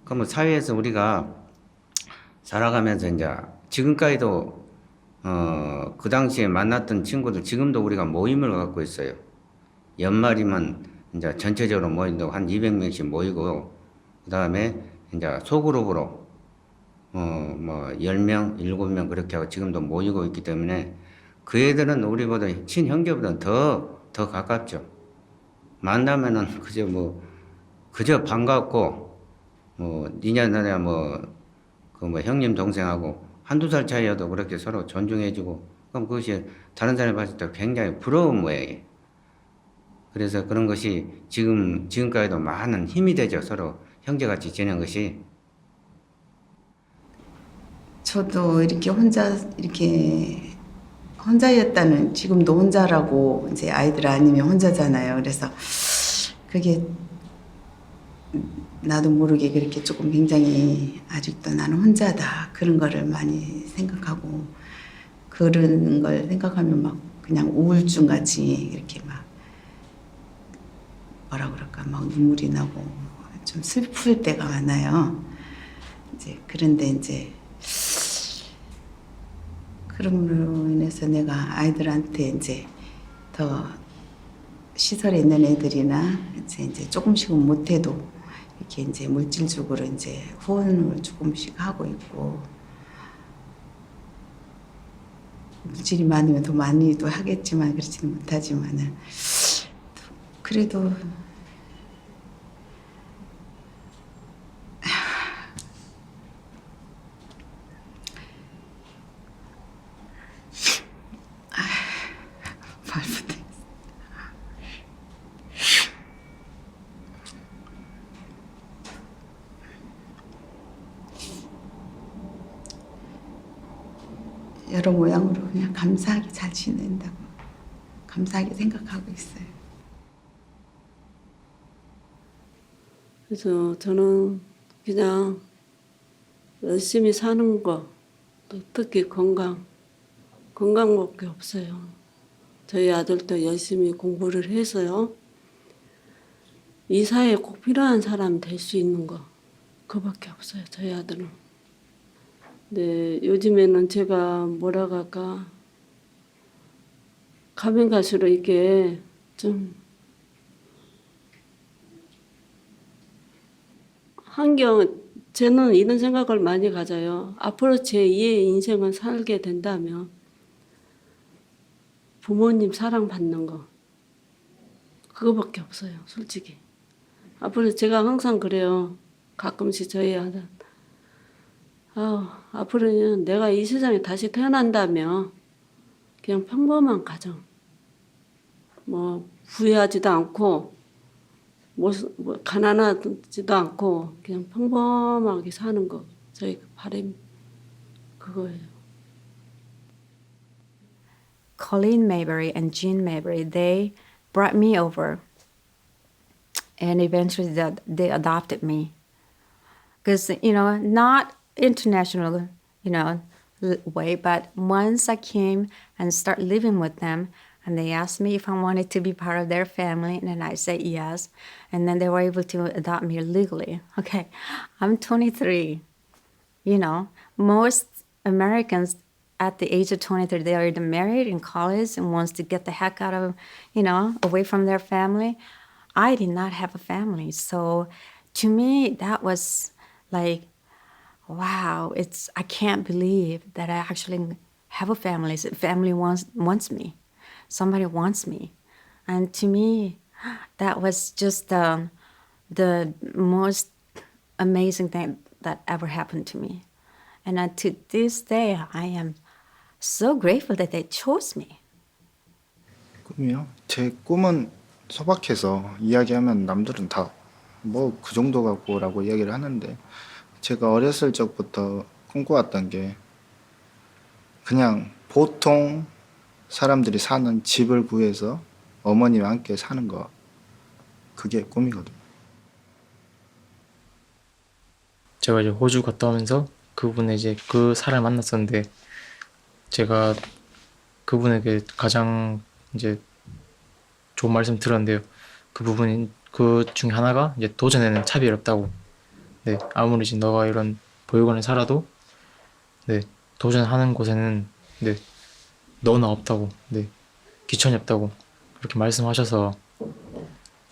그러면 사회에서 우리가 살아가면서 이제 지금까지도 그 당시에 만났던 친구들 지금도 우리가 모임을 갖고 있어요. 연말이면 이제 전체적으로 모인다고 한 200명씩 모이고 그다음에 이제 소그룹으로 뭐 10명, 7명 그렇게 하고 지금도 모이고 있기 때문에 그 애들은 우리보다 친형제보다 더 가깝죠. 만나면은 그저 반갑고 니냐 나냐 뭐 형님 동생하고 한두 살 차이여도 그렇게 서로 존중해주고 그럼 그것이 다른 사람이 봤을 때 굉장히 부러운 모양이에요. 그래서 그런 것이 지금까지도 많은 힘이 되죠. 서로 형제같이 지내는 것이. 저도 이렇게 혼자였다는 지금도 혼자라고 이제 아이들 아니면 혼자잖아요. 그래서 그게 나도 모르게 그렇게 조금 굉장히 아직도 나는 혼자다 그런 거를 많이 생각하고 그런 걸 생각하면 막 그냥 우울증 같이 이렇게 막 뭐라 그럴까 막 눈물이 나고 좀 슬플 때가 많아요. 이제 그런데 이제 그럼으로 인해서 내가 아이들한테 이제 더 시설에 있는 애들이나 이제 조금씩은 못해도 이렇게 이제 물질적으로 이제 후원을 조금씩 하고 있고 물질이 많으면 더 많이도 하겠지만 그렇지는 못하지만은 그래도 말 못해. 여러 모양으로 그냥 감사하게 잘 지낸다고 감사하게 생각하고 있어요. 그래서 저는 그냥 열심히 사는 거, 또 특히 건강밖에 없어요. 저희 아들도 열심히 공부를 해서요. 이 사회에 꼭 필요한 사람 될 수 있는 거, 그거밖에 없어요. 저희 아들은. 근데 요즘에는 제가 뭐라고 할까, 가면 갈수록 이게 좀 저는 이런 생각을 많이 가져요. 앞으로 제2의 인생을 살게 된다면 부모님 사랑받는 거 그거밖에 없어요. 솔직히. 앞으로 제가 항상 그래요. 가끔씩 저희 아들 앞으로는 내가 이 세상에 다시 태어난다면 그냥 평범한 가정 뭐 부유하지도 않고 뭐 가난하지도 않고 그냥 평범하게 사는 거 저희 바람 그거예요. Colleen Mayberry and Jean Mayberry, they brought me over, and eventually they adopted me. Because, not international, way, but once I came and start living with them, and they asked me if I wanted to be part of their family, and then I said yes, and then they were able to adopt me legally. Okay, I'm 23. Most Americans at the age of 23, they are either married in college and wants to get the heck out of, away from their family. I did not have a family. So to me, that was like, wow, I can't believe that I actually have a family. Family wants me. somebody wants me. And to me, that was just the most amazing thing that ever happened to me. And to this day, I am so grateful that they chose me. 꿈이요? 제 꿈은 소박해서 이야기하면 남들은 다 뭐 그 정도 같고라고 이야기를 하는데 제가 어렸을 적부터 꿈꿔왔던 게 그냥 보통 사람들이 사는 집을 구해서 어머니와 함께 사는 거 그게 꿈이거든요. 제가 이제 호주 갔다 오면서 그분의 이제 그 사람을 만났었는데 제가 그분에게 가장 이제 좋은 말씀 들었는데요. 그 부분이 그 중에 하나가 이제 도전에는 차별이 없다고. 네, 아무리 이제 너가 이런 보육원에 살아도 네, 도전하는 곳에는 네, 너나 없다고. 네, 귀천이 없다고. 그렇게 말씀하셔서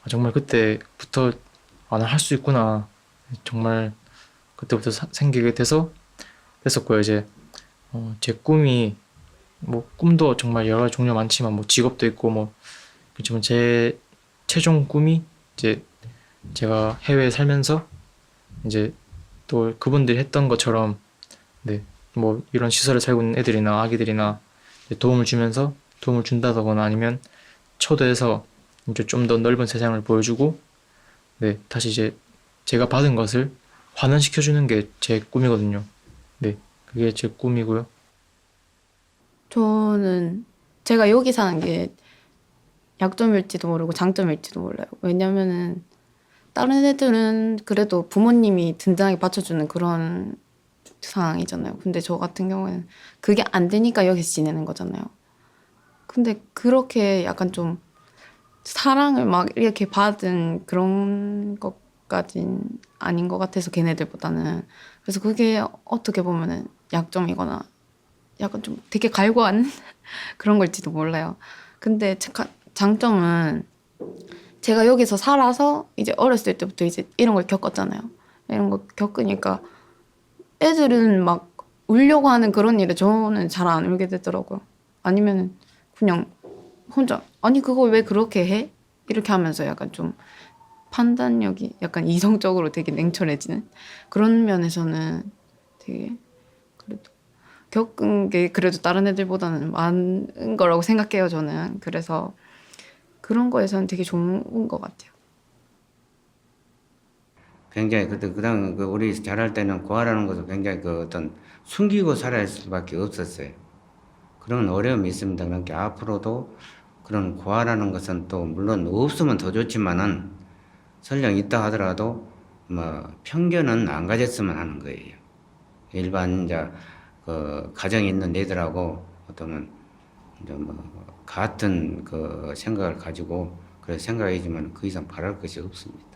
정말 그때부터 아, 나 할 수 있구나. 정말 그때부터 생기게 됐었고요. 이제 제 꿈이 뭐 꿈도 정말 여러 가지 종류 많지만 뭐 직업도 있고 뭐 그렇지만 제 최종 꿈이 이제 제가 해외에 살면서 이제 또 그분들이 했던 것처럼 네, 뭐 이런 시설에 살고 있는 애들이나 아기들이나 도움을 주면서 도움을 준다거나 아니면 초대해서 이제 좀 더 넓은 세상을 보여주고 네, 다시 이제 제가 받은 것을 환원시켜주는 게 제 꿈이거든요. 네, 그게 제 꿈이고요. 저는 제가 여기 사는 게 약점일지도 모르고 장점일지도 몰라요. 왜냐면은 다른 애들은 그래도 부모님이 든든하게 받쳐주는 그런 상황이잖아요. 근데 저 같은 경우에는 그게 안 되니까 여기서 지내는 거잖아요. 근데 그렇게 약간 좀 사랑을 막 이렇게 받은 그런 것까진 아닌 것 같아서 걔네들보다는. 그래서 그게 어떻게 보면은 약점이거나 약간 좀 되게 갈구한 그런 걸지도 몰라요. 근데 장점은 제가 여기서 살아서 이제 어렸을 때부터 이제 이런 걸 겪었잖아요. 이런 거 겪으니까 애들은 막 울려고 하는 그런 일에 저는 잘 안 울게 되더라고요. 아니면은 그냥 혼자 아니 그걸 왜 그렇게 해? 이렇게 하면서 약간 좀 판단력이 약간 이성적으로 되게 냉철해지는 그런 면에서는 되게 그래도 겪은 게 그래도 다른 애들보다는 많은 거라고 생각해요, 저는. 그래서 그런 거에서는 되게 좋은 것 같아요. 굉장히 그다음 우리 자랄 때는 고아라는 것을 굉장히 그 어떤 숨기고 살아야 할 수밖에 없었어요. 그런 어려움이 있습니다. 그러니까 앞으로도 그런 고아라는 것은 또 물론 없으면 더 좋지만은 설령 있다 하더라도 뭐 편견은 안 가졌으면 하는 거예요. 일반 이제 그 가정에 있는 애들하고 어떠면 이제 뭐 같은 그 생각을 가지고 그래 생각이지만 그 이상 바랄 것이 없습니다.